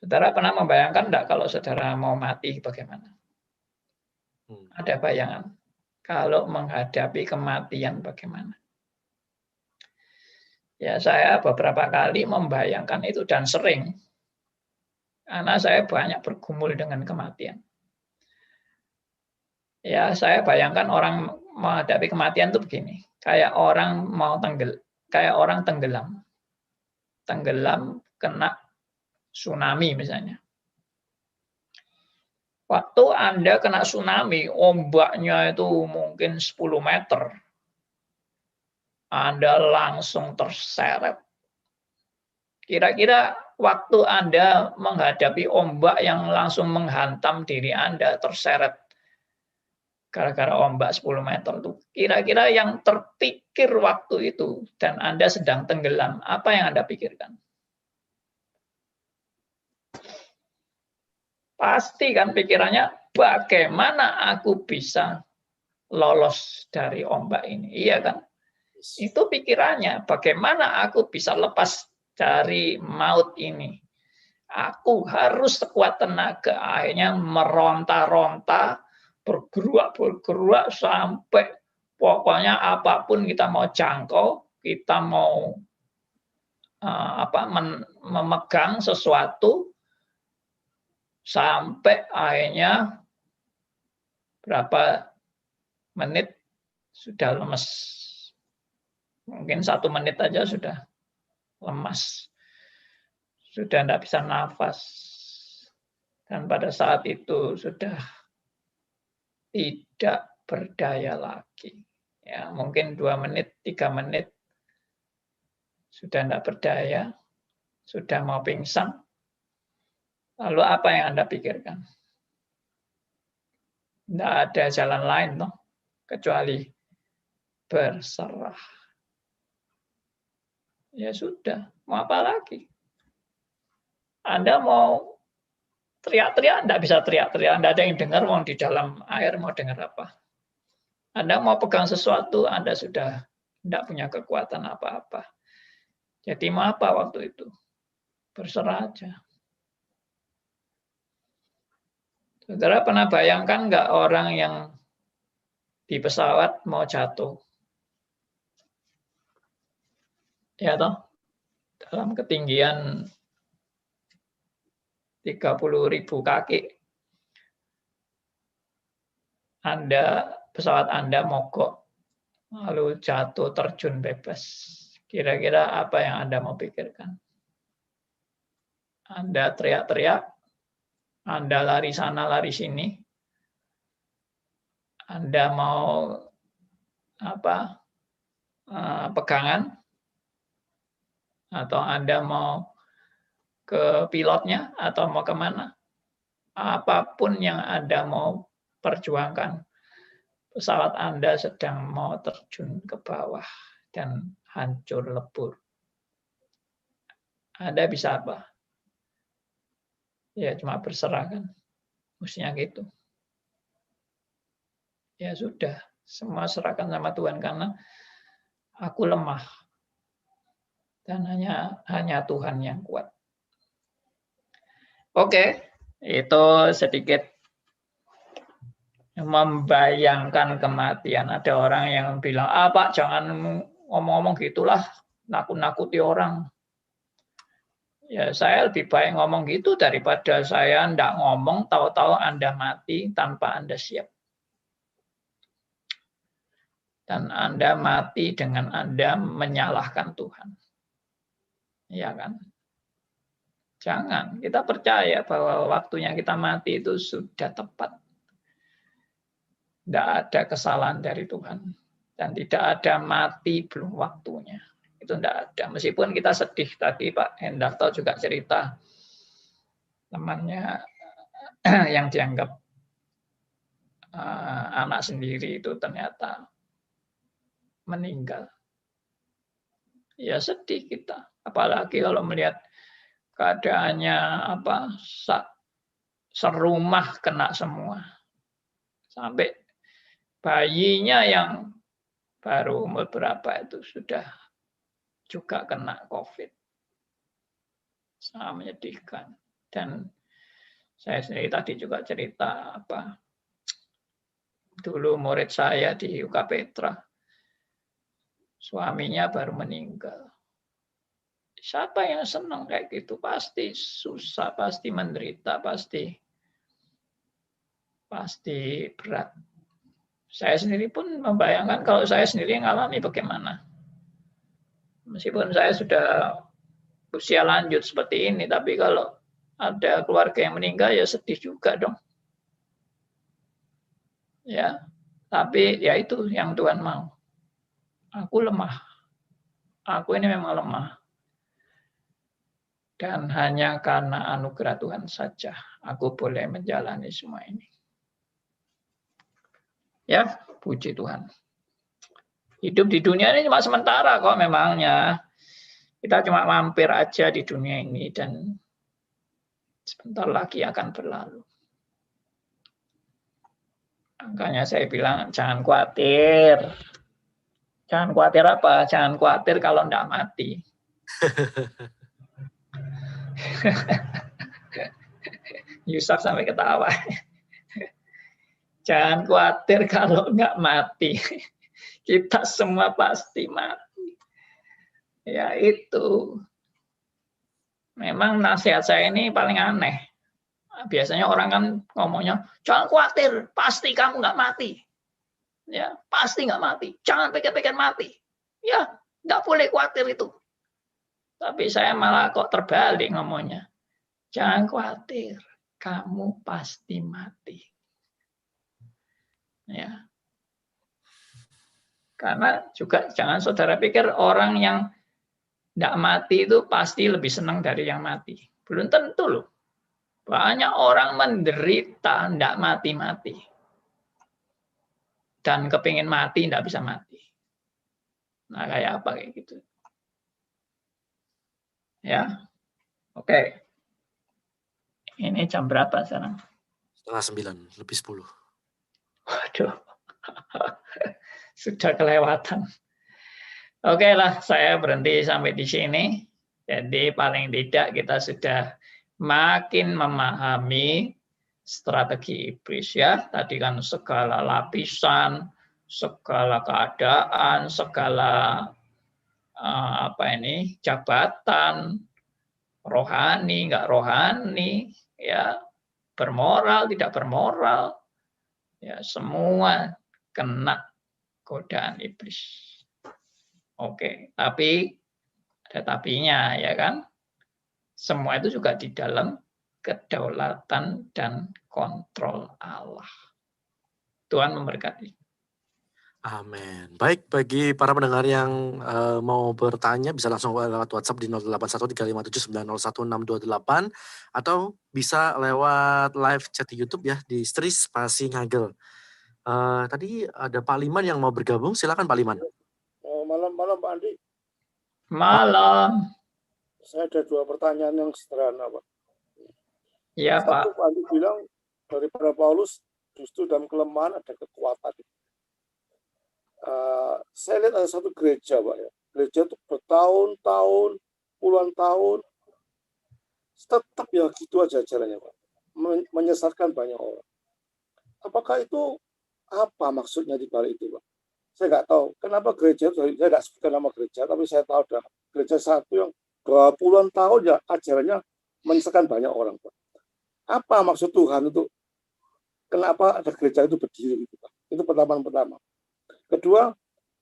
Saudara pernah membayangkan enggak kalau saudara mau mati bagaimana? Ada bayangan. Kalau menghadapi kematian bagaimana? Ya, saya beberapa kali membayangkan itu dan sering. Karena saya banyak bergumul dengan kematian. Ya, saya bayangkan orang menghadapi kematian itu begini. Kayak orang tenggelam. Tenggelam kena tsunami misalnya. Waktu Anda kena tsunami, ombaknya itu mungkin 10 meter. Anda langsung terseret. Kira-kira waktu Anda menghadapi ombak yang langsung menghantam diri Anda, terseret gara-gara ombak 10 meter itu, kira-kira yang terpikir waktu itu dan Anda sedang tenggelam, apa yang Anda pikirkan? Pasti kan pikirannya, bagaimana aku bisa lolos dari ombak ini, iya kan? Itu pikirannya, bagaimana aku bisa lepas dari maut ini. Aku harus sekuat tenaga, akhirnya meronta-ronta, bergerak sampai pokoknya apapun kita mau jangkau, kita mau memegang sesuatu, sampai akhirnya berapa menit sudah lemes. Mungkin 1 menit aja sudah lemas. Sudah tidak bisa nafas. Dan pada saat itu sudah tidak berdaya lagi. Ya, mungkin 2 menit, 3 menit sudah tidak berdaya, sudah mau pingsan. Lalu apa yang Anda pikirkan? Tidak ada jalan lain toh, kecuali berserah. Ya sudah, mau apa lagi? Anda mau teriak-teriak, tidak bisa teriak-teriak. Tidak ada yang dengar, mau di dalam air mau dengar apa. Anda mau pegang sesuatu, Anda sudah tidak punya kekuatan apa-apa. Jadi mau apa waktu itu? Berserah aja. Saudara pernah bayangkan nggak orang yang di pesawat mau jatuh? Ya toh? Dalam ketinggian 30.000 kaki, pesawat Anda mogok, lalu jatuh terjun bebas. Kira-kira apa yang Anda mau pikirkan? Anda teriak-teriak, Anda lari sana, lari sini, Anda mau pegangan, atau Anda mau ke pilotnya, atau mau kemana? Apapun yang Anda mau perjuangkan, pesawat Anda sedang mau terjun ke bawah dan hancur lebur. Anda bisa apa? Ya cuma berserah kan, mestinya gitu. Ya sudah, semua serahkan sama Tuhan karena aku lemah dan hanya Tuhan yang kuat. Oke, itu sedikit membayangkan kematian. Ada orang yang bilang, Pak, jangan ngomong-ngomong gitulah, nakut-nakuti orang. Ya, saya lebih baik ngomong gitu daripada saya ndak ngomong, tahu-tahu Anda mati tanpa Anda siap. Dan Anda mati dengan Anda menyalahkan Tuhan. Ya kan? Jangan, kita percaya bahwa waktunya kita mati itu sudah tepat. Tidak ada kesalahan dari Tuhan. Dan tidak ada mati belum waktunya. Itu tidak ada. Meskipun kita sedih, tadi Pak Hendarto juga cerita, temannya yang dianggap anak sendiri itu ternyata meninggal. Ya sedih kita. Apalagi kalau melihat keadaannya serumah kena semua. Sampai bayinya yang baru umur berapa itu sudah juga kena COVID. Sangat menyedihkan. Dan saya sendiri tadi juga cerita dulu murid saya di UK Petra, suaminya baru meninggal. Siapa yang senang kayak gitu? Pasti susah, pasti menderita, pasti berat. Saya sendiri pun membayangkan kalau saya sendiri yang ngalami bagaimana. Meskipun saya sudah usia lanjut seperti ini, tapi kalau ada keluarga yang meninggal ya sedih juga dong. Ya, tapi ya itu yang Tuhan mau. Aku lemah, Aku ini memang lemah. Dan hanya karena anugerah Tuhan saja aku boleh menjalani semua ini. Ya, puji Tuhan. Hidup di dunia ini cuma sementara kok memangnya. Kita cuma mampir aja di dunia ini dan sebentar lagi akan berlalu. Makanya saya bilang jangan khawatir. Jangan khawatir apa? Jangan khawatir kalau enggak mati. Yusuf sampai ketawa. Jangan khawatir kalau enggak mati. Kita semua pasti mati. Ya itu. Memang nasihat saya ini paling aneh. Biasanya orang kan ngomongnya, jangan khawatir, pasti kamu nggak mati. Ya, pasti nggak mati. Jangan pikir-pikir mati. Ya, nggak boleh khawatir itu. Tapi saya malah kok terbalik ngomongnya. Jangan khawatir, kamu pasti mati. Ya. Karena juga jangan saudara pikir orang yang nggak mati itu pasti lebih senang dari yang mati. Belum tentu loh. Banyak orang menderita nggak mati-mati. Dan kepingin mati nggak bisa mati. Nah kayak apa kayak gitu. Ya, oke. Ini jam berapa sekarang? 8:30, lebih 10. Waduh, sudah kelewatan. Oke lah, saya berhenti sampai di sini. Jadi paling tidak kita sudah makin memahami strategi iblis ya. Tadi kan segala lapisan, segala keadaan, segala jabatan, rohani, nggak rohani, ya bermoral, tidak bermoral, ya semua kena godaan iblis. Oke, tapi ada tapinya ya kan. Semua itu juga di dalam kedaulatan dan kontrol Allah. Tuhan memberkati. Amin. Baik, bagi para pendengar yang mau bertanya bisa langsung lewat WhatsApp di 081357901628 atau bisa lewat live chat di YouTube ya di Stris Spasi Ngagel. Tadi ada Pak Liman yang mau bergabung, silakan Pak Liman. Malam Pak Andi. Malam. Saya ada 2 pertanyaan yang sederhana Pak. Iya Pak. Satu Pak Andi bilang daripada Paulus justru dalam kelemahan ada kekuatan. Saya lihat ada satu gereja Pak ya. Gereja itu bertahun-tahun, puluhan tahun, tetap ya gitu aja jalannya Pak. Menyesatkan banyak orang. Apakah itu apa maksudnya di balik itu Pak? Saya nggak tahu. Kenapa gereja itu, saya nggak sebutkan nama gereja, tapi saya tahu ada gereja satu yang 20-an tahun ya ajarannya menyesatkan banyak orang Pak. Apa maksud Tuhan untuk kenapa ada gereja itu berdiri gitu Pak? Itu pertama. Kedua,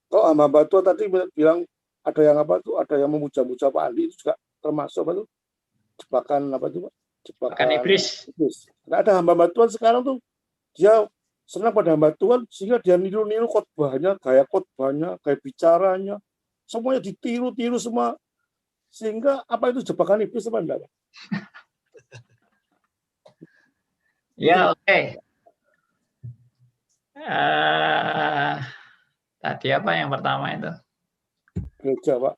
kalau hamba tua tadi bilang ada yang ada yang memuja-muja Pak Andi, itu juga termasuk apa itu? Jebakan Pak? Jebakan iblis. Nah, ada hamba Tuhan sekarang tuh dia senang pada hamba Tuhan sehingga dia niru-niru khotbahnya, gaya bicaranya, semuanya ditiru semua. Sehingga apa itu jebakan iblis apa enggak? Ya, oke. Tadi apa yang pertama itu? Gereja, Pak.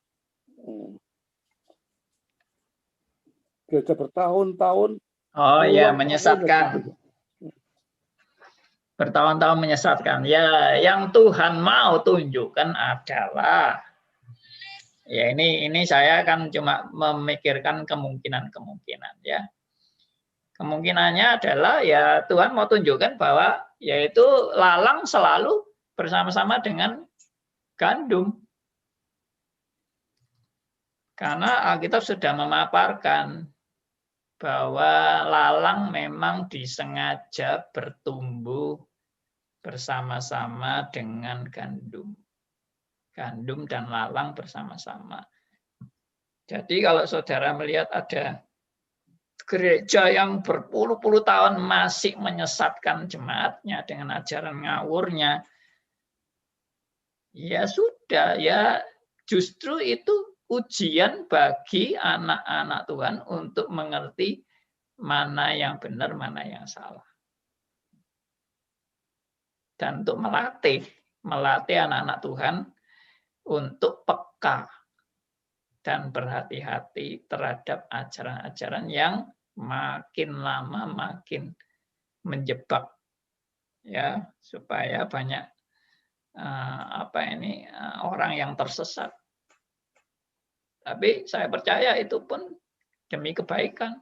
Gereja bertahun-tahun. Oh iya, menyesatkan. Bertahun-tahun menyesatkan. Ya, yang Tuhan mau tunjukkan adalah ya ini saya kan cuma memikirkan kemungkinan ya. Kemungkinannya adalah ya Tuhan mau tunjukkan bahwa yaitu lalang selalu bersama-sama dengan gandum. Karena Alkitab sudah memaparkan bahwa lalang memang disengaja bertumbuh bersama-sama dengan gandum. Gandum dan lalang bersama-sama. Jadi kalau saudara melihat ada gereja yang berpuluh-puluh tahun masih menyesatkan jemaatnya dengan ajaran ngawurnya, ya sudah, ya justru itu ujian bagi anak-anak Tuhan untuk mengerti mana yang benar, mana yang salah. Dan untuk melatih anak-anak Tuhan untuk peka dan berhati-hati terhadap ajaran-ajaran yang makin lama makin menjebak, ya, supaya banyak orang yang tersesat. Tapi saya percaya itu pun demi kebaikan.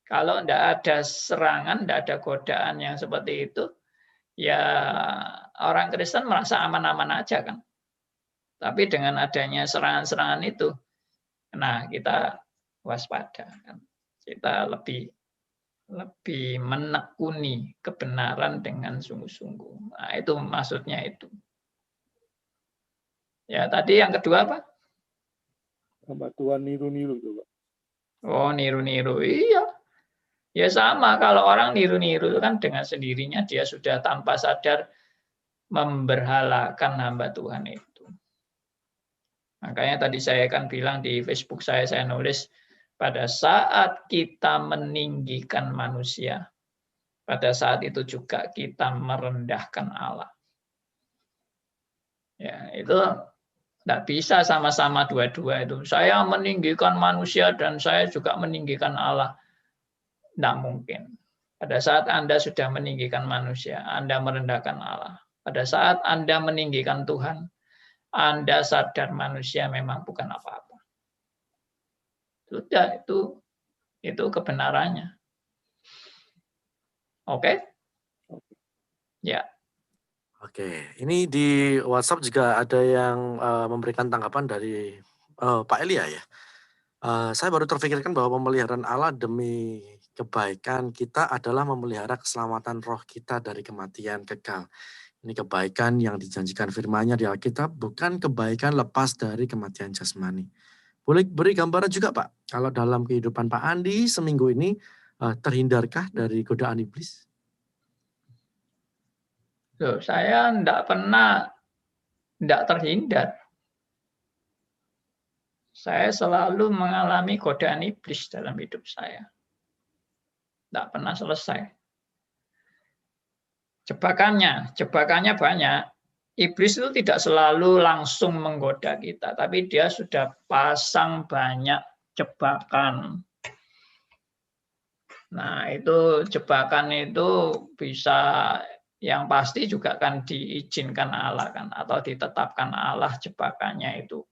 Kalau tidak ada serangan, tidak ada godaan yang seperti itu, ya orang Kristen merasa aman-aman aja kan. Tapi dengan adanya serangan-serangan itu, nah kita waspada kan. Kita lebih menekuni kebenaran dengan sungguh-sungguh. Nah, itu maksudnya itu. Ya, tadi yang kedua apa? Hamba Tuhan niru-niru itu, Pak. Oh, niru-niru. Iya. Ya sama, kalau orang niru-niru itu kan dengan sendirinya dia sudah tanpa sadar memberhalakan hamba Tuhan itu. Makanya tadi saya kan bilang di Facebook saya nulis, pada saat kita meninggikan manusia, pada saat itu juga kita merendahkan Allah. Ya, itu tidak bisa sama-sama dua-dua itu. Saya meninggikan manusia dan saya juga meninggikan Allah. Tidak mungkin. Pada saat Anda sudah meninggikan manusia, Anda merendahkan Allah. Pada saat Anda meninggikan Tuhan, Anda sadar manusia memang bukan apa-apa. Sudah, itu kebenarannya. Oke? Ya. Oke, ini di WhatsApp juga ada yang memberikan tanggapan dari Pak Elia ya. Saya baru terfikirkan bahwa pemeliharaan Allah demi kebaikan kita adalah memelihara keselamatan roh kita dari kematian kekal. Ini kebaikan yang dijanjikan firman-Nya di Alkitab, bukan kebaikan lepas dari kematian jasmani. Boleh beri gambaran juga Pak, kalau dalam kehidupan Pak Andi seminggu ini terhindarkah dari godaan iblis? Loh, saya tidak terhindar. Saya selalu mengalami godaan iblis dalam hidup saya. Tidak pernah selesai. Jebakannya banyak. Iblis itu tidak selalu langsung menggoda kita, tapi dia sudah pasang banyak jebakan. Nah, itu jebakan itu bisa, yang pasti juga kan diizinkan Allah kan, atau ditetapkan Allah jebakannya itu.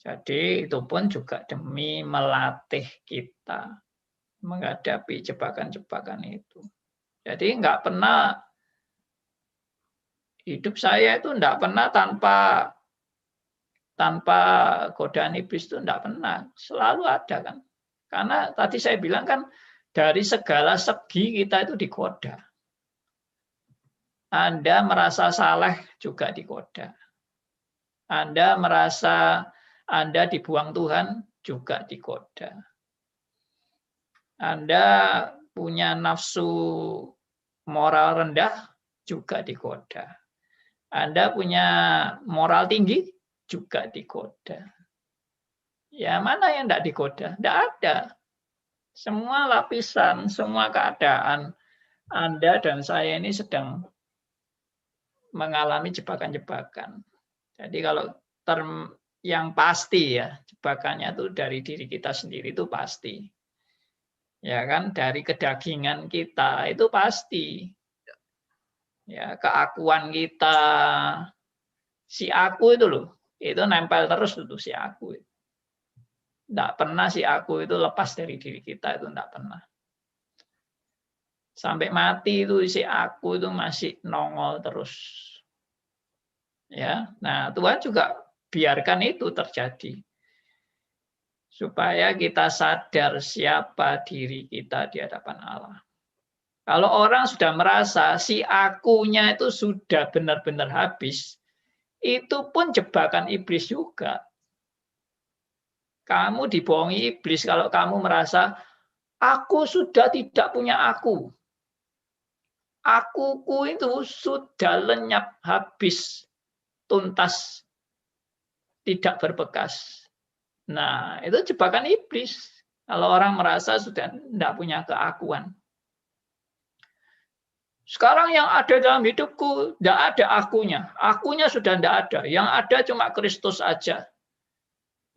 Jadi itu pun juga demi melatih kita menghadapi jebakan-jebakan itu. Jadi nggak pernah, hidup saya itu nggak pernah tanpa godaan iblis, itu nggak pernah. Selalu ada kan. Karena tadi saya bilang kan, dari segala segi kita itu digoda. Anda merasa salah juga digoda. Anda merasa Anda dibuang Tuhan juga digoda. Anda punya nafsu moral rendah juga digoda. Anda punya moral tinggi juga digoda. Ya, mana yang tidak digoda? Tidak ada. Semua lapisan, semua keadaan Anda dan saya ini sedang mengalami jebakan-jebakan. Jadi kalau term yang pasti ya, jebakannya itu dari diri kita sendiri itu pasti. Ya kan, dari kedagingan kita itu pasti. Ya, keakuan kita, si aku itu loh, itu nempel terus itu si aku. Tidak pernah si aku itu lepas dari diri kita, itu tidak pernah. Sampai mati itu si aku itu masih nongol terus. Ya, nah Tuhan juga biarkan itu terjadi. Supaya kita sadar siapa diri kita di hadapan Allah. Kalau orang sudah merasa si akunya itu sudah benar-benar habis, itu pun jebakan iblis juga. Kamu dibohongi iblis kalau kamu merasa, aku sudah tidak punya aku. Akuku itu sudah lenyap, habis, tuntas. tidak berbekas. Nah, itu jebakan iblis. Kalau orang merasa sudah tidak punya keakuan. Sekarang yang ada dalam hidupku, tidak ada akunya. Akunya sudah tidak ada. Yang ada cuma Kristus aja.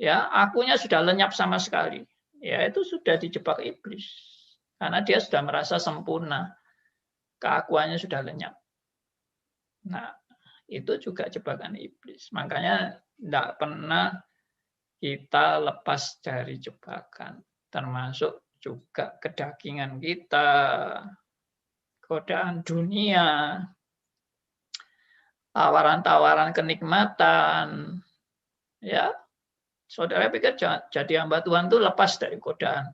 Ya, akunya sudah lenyap sama sekali. Ya, itu sudah dijebak iblis. Karena dia sudah merasa sempurna. Keakuannya sudah lenyap. Nah, itu juga jebakan iblis. Makanya tidak pernah kita lepas dari jebakan. Termasuk juga kedagingan kita, godaan dunia, tawaran-tawaran kenikmatan. Ya, saudara pikir jadi hamba Tuhan itu lepas dari godaan.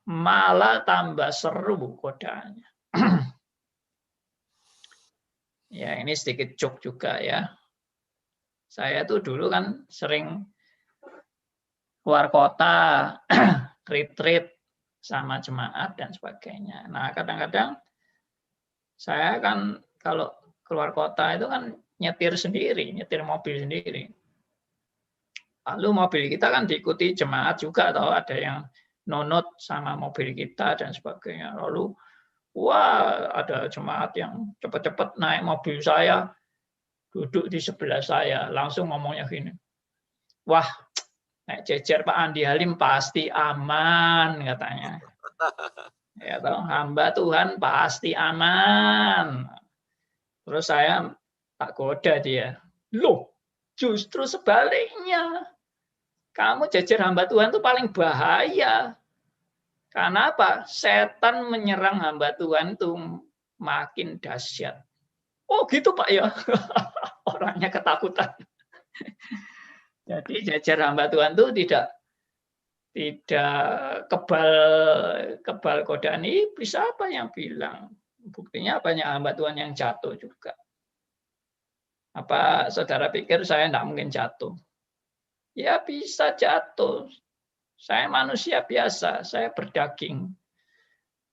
Malah tambah seru godaannya. Ya, ini sedikit joke juga ya. Saya tuh dulu kan sering keluar kota, retreat sama jemaat dan sebagainya. Nah, kadang-kadang saya kan kalau keluar kota itu kan nyetir sendiri, nyetir mobil sendiri. Lalu mobil kita kan diikuti jemaat juga, atau ada yang nunut sama mobil kita dan sebagainya. Lalu, wah, ada jemaat yang cepat-cepat naik mobil saya, duduk di sebelah saya, langsung ngomongnya gini, wah, naik jejer Pak Andi Halim pasti aman, katanya. Ya, toh, hamba Tuhan pasti aman. Terus saya tak goda dia. Loh, justru sebaliknya. Kamu jejer hamba Tuhan itu paling bahaya. Karena apa? Setan menyerang hamba Tuhan itu makin dahsyat. Oh gitu Pak ya. Orangnya ketakutan. Jadi jejer hamba Tuhan itu tidak kebal godaan iblis, apa yang bilang. Buktinya banyak hamba Tuhan yang jatuh juga. Apa saudara pikir saya tidak mungkin jatuh? Ya bisa jatuh. Saya manusia biasa, saya berdaging.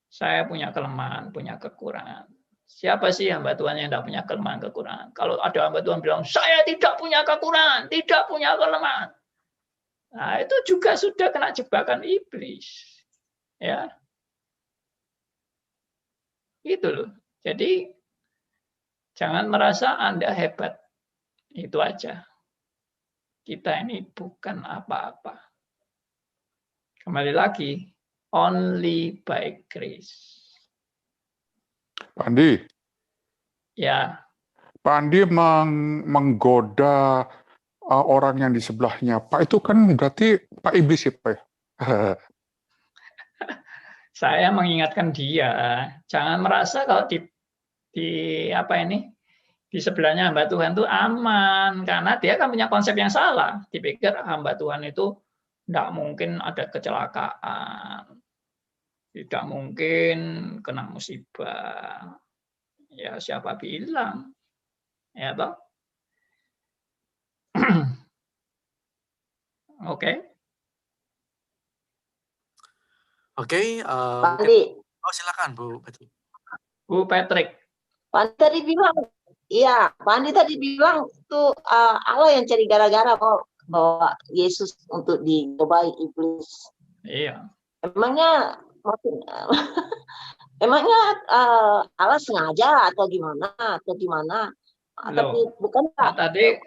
Saya punya kelemahan, punya kekurangan. Siapa sih hamba Tuhan yang tidak punya kelemahan, kekurangan? Kalau ada hamba Tuhan bilang, saya tidak punya kekurangan, tidak punya kelemahan. Nah, itu juga sudah kena jebakan iblis. Ya. Itu loh. Jadi jangan merasa Anda hebat. Itu aja. Kita ini bukan apa-apa. Kembali lagi, only by grace. Pak Andi, Ya, Pak Andi menggoda orang yang di sebelahnya. Pak, itu kan berarti Pak Iblis ya Pak ya? saya mengingatkan dia, jangan merasa kalau di sebelahnya hamba Tuhan itu aman, karena dia kan punya konsep yang salah. Dipikir hamba Tuhan itu tidak mungkin ada kecelakaan, tidak mungkin kena musibah. Ya siapa bilang? Ya toh? Oke. Oke, Pak Andi, oh silakan Bu Patrick. Bu Patrick. Pak Andi tadi bilang, iya, Pak Andi tadi bilang tuh Allah yang cari gara-gara bahwa Yesus untuk dicobai iblis. Iya. Emangnya Allah sengaja atau gimana? Tapi bukan Nah,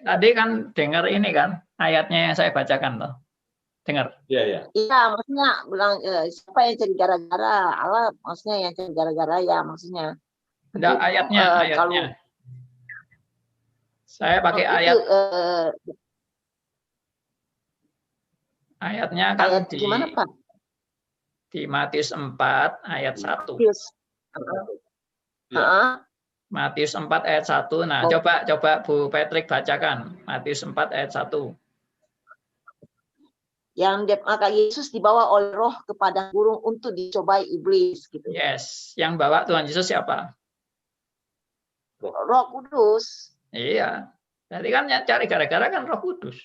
tadi kan dengar ini kan ayatnya yang saya bacakan loh. Dengar. Iya, maksudnya bilang siapa yang cari gara-gara? Allah maksudnya yang cari gara-gara ya maksudnya. Enggak, ayatnya. Kalau Saya pakai itu, ayatnya kan ayat gimana Pak? di Matius 4 ayat 1. Matius 4 ayat 1. Nah, coba Bu Patrick bacakan Matius 4 ayat 1. Yang maka Yesus dibawa oleh Roh ke padang gurun untuk dicobai iblis gitu. Yes, yang bawa Tuhan Yesus siapa? Roh Kudus. Iya. Jadi kan yang cari gara-gara kan Roh Kudus.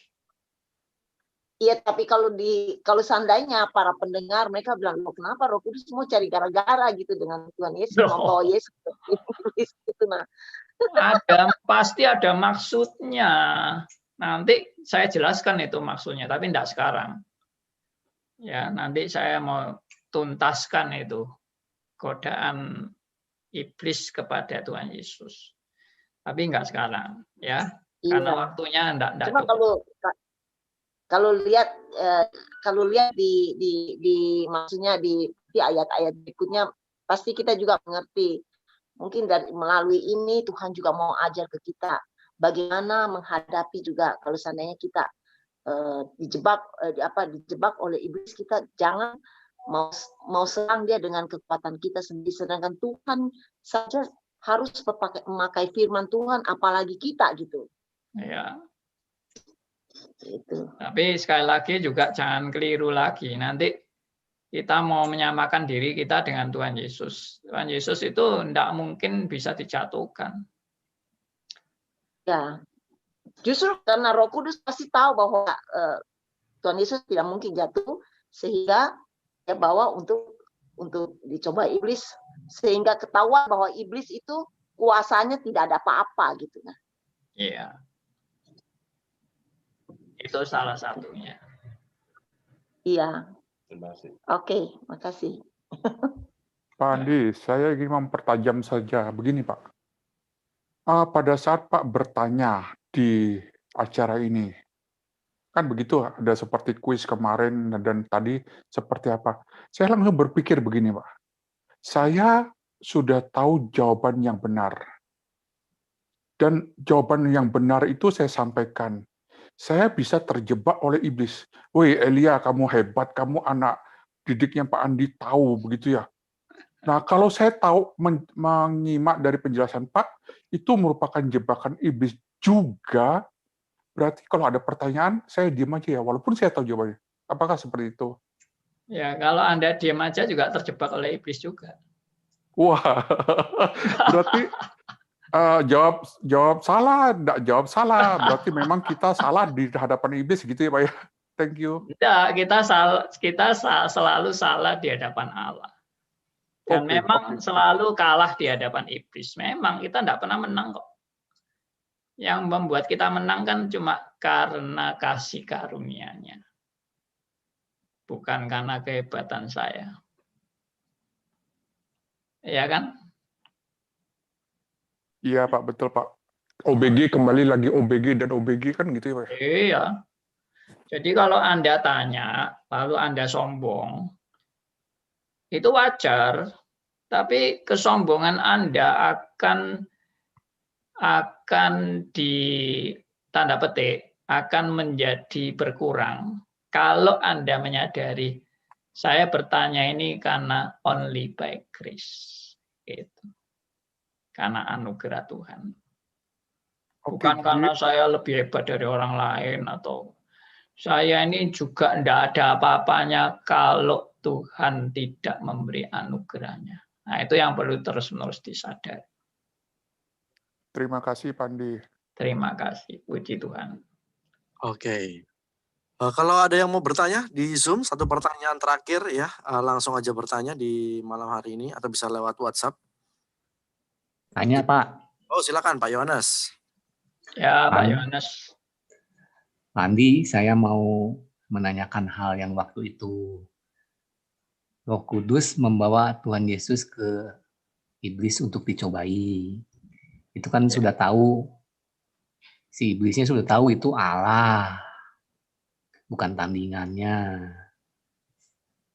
Iya, tapi kalau seandainya para pendengar mereka bilang, loh kenapa Roh Kudus mau cari gara-gara gitu dengan Tuhan Yesus, membawa Yesus iblis gitu nah. Pasti ada maksudnya. Nanti saya jelaskan itu maksudnya, tapi tidak sekarang. Ya, nanti saya mau tuntaskan itu godaan iblis kepada Tuhan Yesus. Tapi enggak sekarang, ya. Karena Iya. waktunya enggak Cuma cukup. kalau lihat di maksudnya di ayat-ayat berikutnya, pasti kita juga mengerti. Mungkin melalui ini Tuhan juga mau ajar ke kita bagaimana menghadapi juga kalau seandainya kita dijebak oleh iblis, kita jangan mau serang dia dengan kekuatan kita sendiri, sedangkan Tuhan saja harus memakai firman Tuhan, apalagi kita gitu. Ya. Itu. Tapi sekali lagi juga jangan keliru lagi. Nanti kita mau menyamakan diri kita dengan Tuhan Yesus. Tuhan Yesus itu tidak mungkin bisa dijatuhkan. Ya, justru karena Roh Kudus pasti tahu bahwa Tuhan Yesus tidak mungkin jatuh, sehingga dia bawa untuk dicoba iblis, sehingga ketahuan bahwa iblis itu kuasanya tidak ada apa-apa gitu. Iya. Itu salah satunya. Iya. Oke, makasih. Pak Andi, saya ingin mempertajam saja. Begini, Pak. Pada saat Pak bertanya di acara ini, kan begitu, ada seperti kuis kemarin dan tadi seperti apa. Saya langsung berpikir begini, Pak. Saya sudah tahu jawaban yang benar. Dan jawaban yang benar itu saya sampaikan. Saya bisa terjebak oleh iblis. Woi Elia, kamu hebat, kamu anak didiknya Pak Andi, tahu begitu ya. Nah, kalau saya tahu menyimak dari penjelasan Pak, itu merupakan jebakan iblis juga. Berarti kalau ada pertanyaan, saya diam aja ya, walaupun saya tahu jawabannya. Apakah seperti itu? Ya, kalau Anda diam aja juga terjebak oleh iblis juga. Wah, berarti jawab salah, enggak jawab salah. Berarti memang kita salah di hadapan iblis gitu ya Pak ya. Thank you. Tidak, kita selalu salah di hadapan Allah. Dan memang selalu kalah di hadapan iblis. Memang kita tidak pernah menang kok. Yang membuat kita menang kan cuma karena kasih karunia-Nya. Bukan karena kehebatan saya. Iya kan? Iya Pak, betul Pak. OBG kembali lagi OBG dan OBG kan gitu ya Pak. Iya. Jadi kalau Anda tanya, lalu Anda sombong, itu wajar, tapi kesombongan Anda akan di tanda petik akan menjadi berkurang kalau Anda menyadari saya bertanya ini karena only by grace, gitu. Karena anugerah Tuhan. Bukan karena saya lebih hebat dari orang lain atau saya ini juga tidak ada apa-apanya kalau Tuhan tidak memberi anugerahnya. Nah, itu yang perlu terus-menerus disadari. Terima kasih, Pandi. Terima kasih, puji Tuhan. Oke. Kalau ada yang mau bertanya di Zoom, satu pertanyaan terakhir ya, langsung aja bertanya di malam hari ini atau bisa lewat WhatsApp. Tanya, Pak. Oh, silakan Pak Yohanes. Ya, Pak Yohanes. Pandi, saya mau menanyakan hal yang waktu itu Roh Kudus membawa Tuhan Yesus ke iblis untuk dicobai. Itu kan sudah tahu, si iblisnya sudah tahu itu Allah, bukan tandingannya.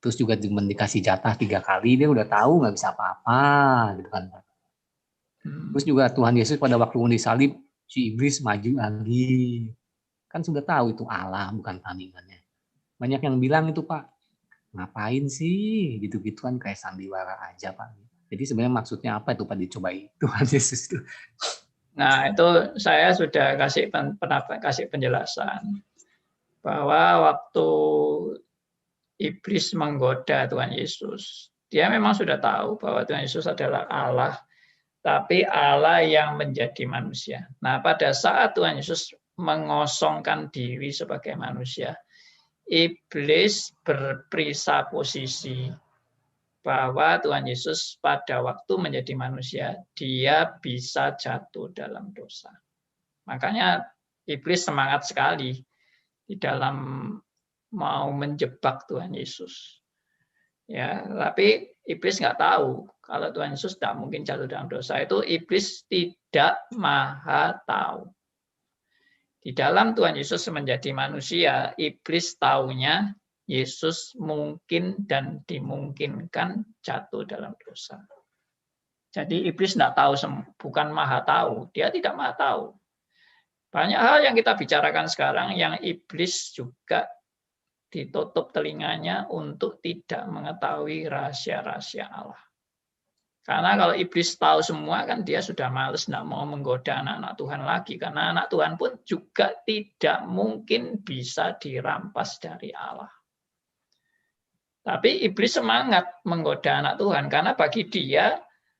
Terus juga dikasih jatah 3 kali, dia udah tahu nggak bisa apa-apa, gitu kan. Terus juga Tuhan Yesus pada waktu disalib, si iblis maju lagi. Kan sudah tahu itu Allah, bukan tandingannya. Banyak yang bilang itu Pak, ngapain sih gitu-gituan kayak sandiwara aja Pak. Jadi sebenarnya maksudnya apa itu Pak dicobai Tuhan Yesus itu? Nah, itu saya sudah kasih penjelasan bahwa waktu iblis menggoda Tuhan Yesus, dia memang sudah tahu bahwa Tuhan Yesus adalah Allah, tapi Allah yang menjadi manusia. Nah, pada saat Tuhan Yesus mengosongkan diri sebagai manusia, iblis berperisa posisi bahwa Tuhan Yesus pada waktu menjadi manusia, dia bisa jatuh dalam dosa. Makanya Iblis semangat sekali di dalam mau menjebak Tuhan Yesus. Ya, tapi iblis nggak tahu kalau Tuhan Yesus tidak mungkin jatuh dalam dosa. Itu iblis tidak maha tahu. Di dalam Tuhan Yesus menjadi manusia, iblis taunya Yesus mungkin dan dimungkinkan jatuh dalam dosa. Jadi iblis tidak tahu, bukan maha tahu. Dia tidak maha tahu. Banyak hal yang kita bicarakan sekarang yang iblis juga ditutup telinganya untuk tidak mengetahui rahasia-rahasia Allah. Karena kalau iblis tahu semua kan dia sudah males, tidak mau menggoda anak-anak Tuhan lagi. Karena anak Tuhan pun juga tidak mungkin bisa dirampas dari Allah. Tapi iblis semangat menggoda anak Tuhan karena bagi dia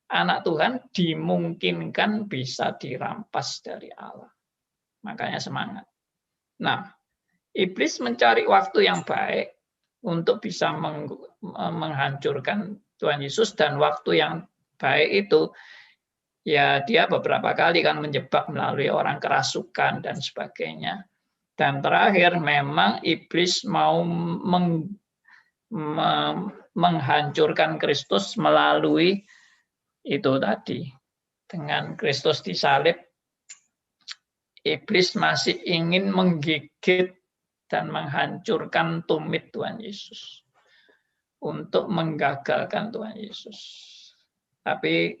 anak Tuhan dimungkinkan bisa dirampas dari Allah. Makanya semangat. Nah, iblis mencari waktu yang baik untuk bisa menghancurkan Tuhan Yesus, dan waktu yang baik itu ya dia beberapa kali kan menjebak melalui orang kerasukan dan sebagainya. Dan terakhir memang iblis mau menghancurkan Kristus melalui itu tadi. Dengan Kristus disalib, iblis masih ingin menggigit dan menghancurkan tumit Tuhan Yesus untuk menggagalkan Tuhan Yesus. Tapi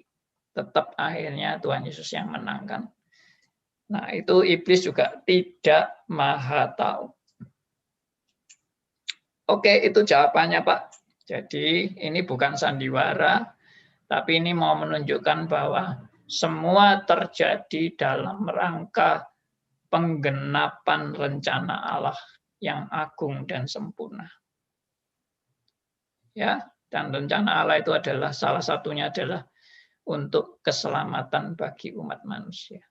tetap akhirnya Tuhan Yesus yang menangkan. Nah, itu iblis juga tidak maha tahu. Oke, itu jawabannya, Pak. Jadi ini bukan sandiwara, tapi ini mau menunjukkan bahwa semua terjadi dalam rangka penggenapan rencana Allah yang agung dan sempurna. Ya, dan rencana Allah itu adalah salah satunya adalah untuk keselamatan bagi umat manusia.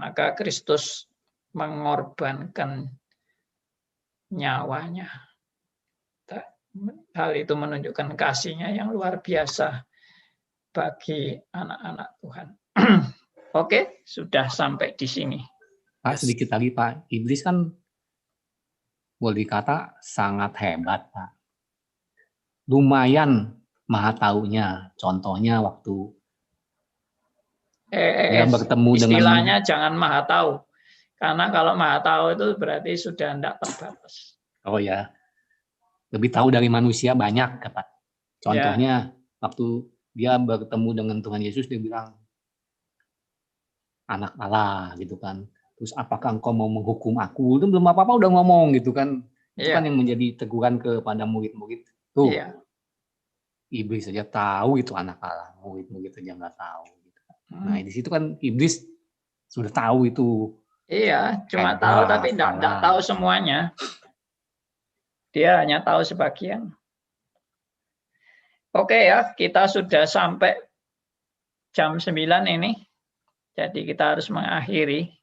Maka Kristus mengorbankan nyawanya. Hal itu menunjukkan kasih-Nya yang luar biasa bagi anak-anak Tuhan. Oke, sudah sampai di sini. Pak, sedikit lagi Pak. Iblis kan boleh dikata sangat hebat, Pak. Lumayan maha taunya. Contohnya waktu dia bertemu istilahnya dengan... jangan maha tahu. Karena kalau maha tahu itu berarti sudah tidak terbatas. Oh ya, lebih tahu dari manusia banyak, Pak. Contohnya waktu dia bertemu dengan Tuhan Yesus, dia bilang, anak Allah, gitu kan. Terus apakah engkau mau menghukum aku? Itu belum apa-apa udah ngomong, gitu kan. Itu kan yang menjadi teguran kepada murid-murid. Tuh, iblis saja tahu itu anak Allah, murid-murid saja nggak tahu. Gitu. Nah, di situ kan iblis sudah tahu itu. Iya, cuma tahu tapi tidak tahu semuanya. Dia hanya tahu sebagian. Oke ya, kita sudah sampai jam 9 ini. Jadi kita harus mengakhiri.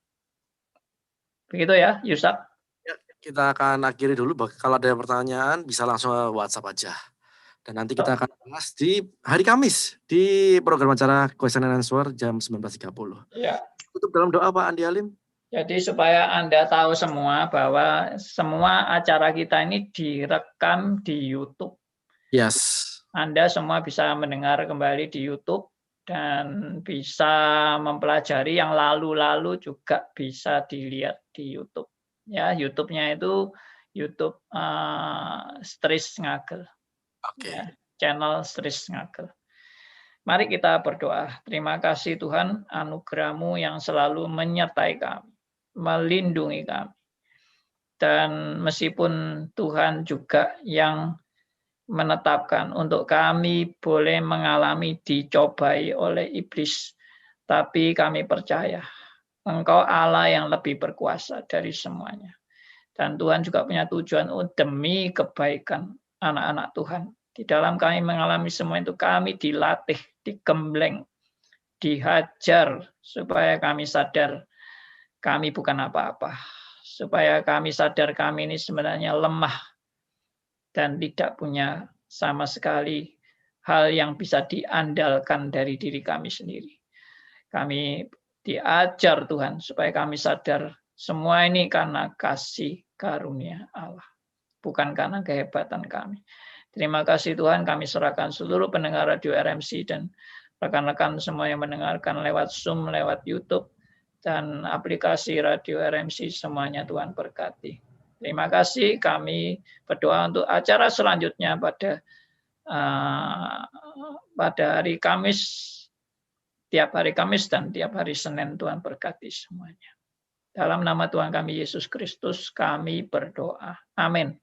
Begitu ya, Yusuf? Ya, kita akan akhiri dulu. Kalau ada pertanyaan bisa langsung WhatsApp aja. Dan nanti kita akan bahas di hari Kamis di program acara Question and Answer jam 19.30. Ya. Tutup dalam doa Pak Andi Halim. Jadi supaya Anda tahu semua bahwa semua acara kita ini direkam di YouTube. Yes. Anda semua bisa mendengar kembali di YouTube dan bisa mempelajari yang lalu-lalu juga bisa dilihat di YouTube. Ya, YouTube-nya itu YouTube Stris Ngagel. Oke. Ya, channel Stris Ngagel. Mari kita berdoa. Terima kasih Tuhan, anugerah-Mu yang selalu menyertai kami, melindungi kami. Dan meskipun Tuhan juga yang menetapkan untuk kami boleh mengalami dicobai oleh iblis, tapi kami percaya Engkau Allah yang lebih berkuasa dari semuanya. Dan Tuhan juga punya tujuan demi kebaikan anak-anak Tuhan. Di dalam kami mengalami semua itu, kami dilatih, digembleng, dihajar, supaya kami sadar kami bukan apa-apa. Supaya kami sadar kami ini sebenarnya lemah dan tidak punya sama sekali hal yang bisa diandalkan dari diri kami sendiri. Kami diajar Tuhan, supaya kami sadar semua ini karena kasih karunia Allah, bukan karena kehebatan kami. Terima kasih Tuhan, kami serahkan seluruh pendengar radio RMC dan rekan-rekan semua yang mendengarkan lewat Zoom, lewat YouTube, dan aplikasi radio RMC, semuanya Tuhan berkati. Terima kasih, kami berdoa untuk acara selanjutnya pada hari Kamis, tiap hari Kamis dan tiap hari Senin. Tuhan berkati semuanya. Dalam nama Tuhan kami Yesus Kristus kami berdoa. Amin.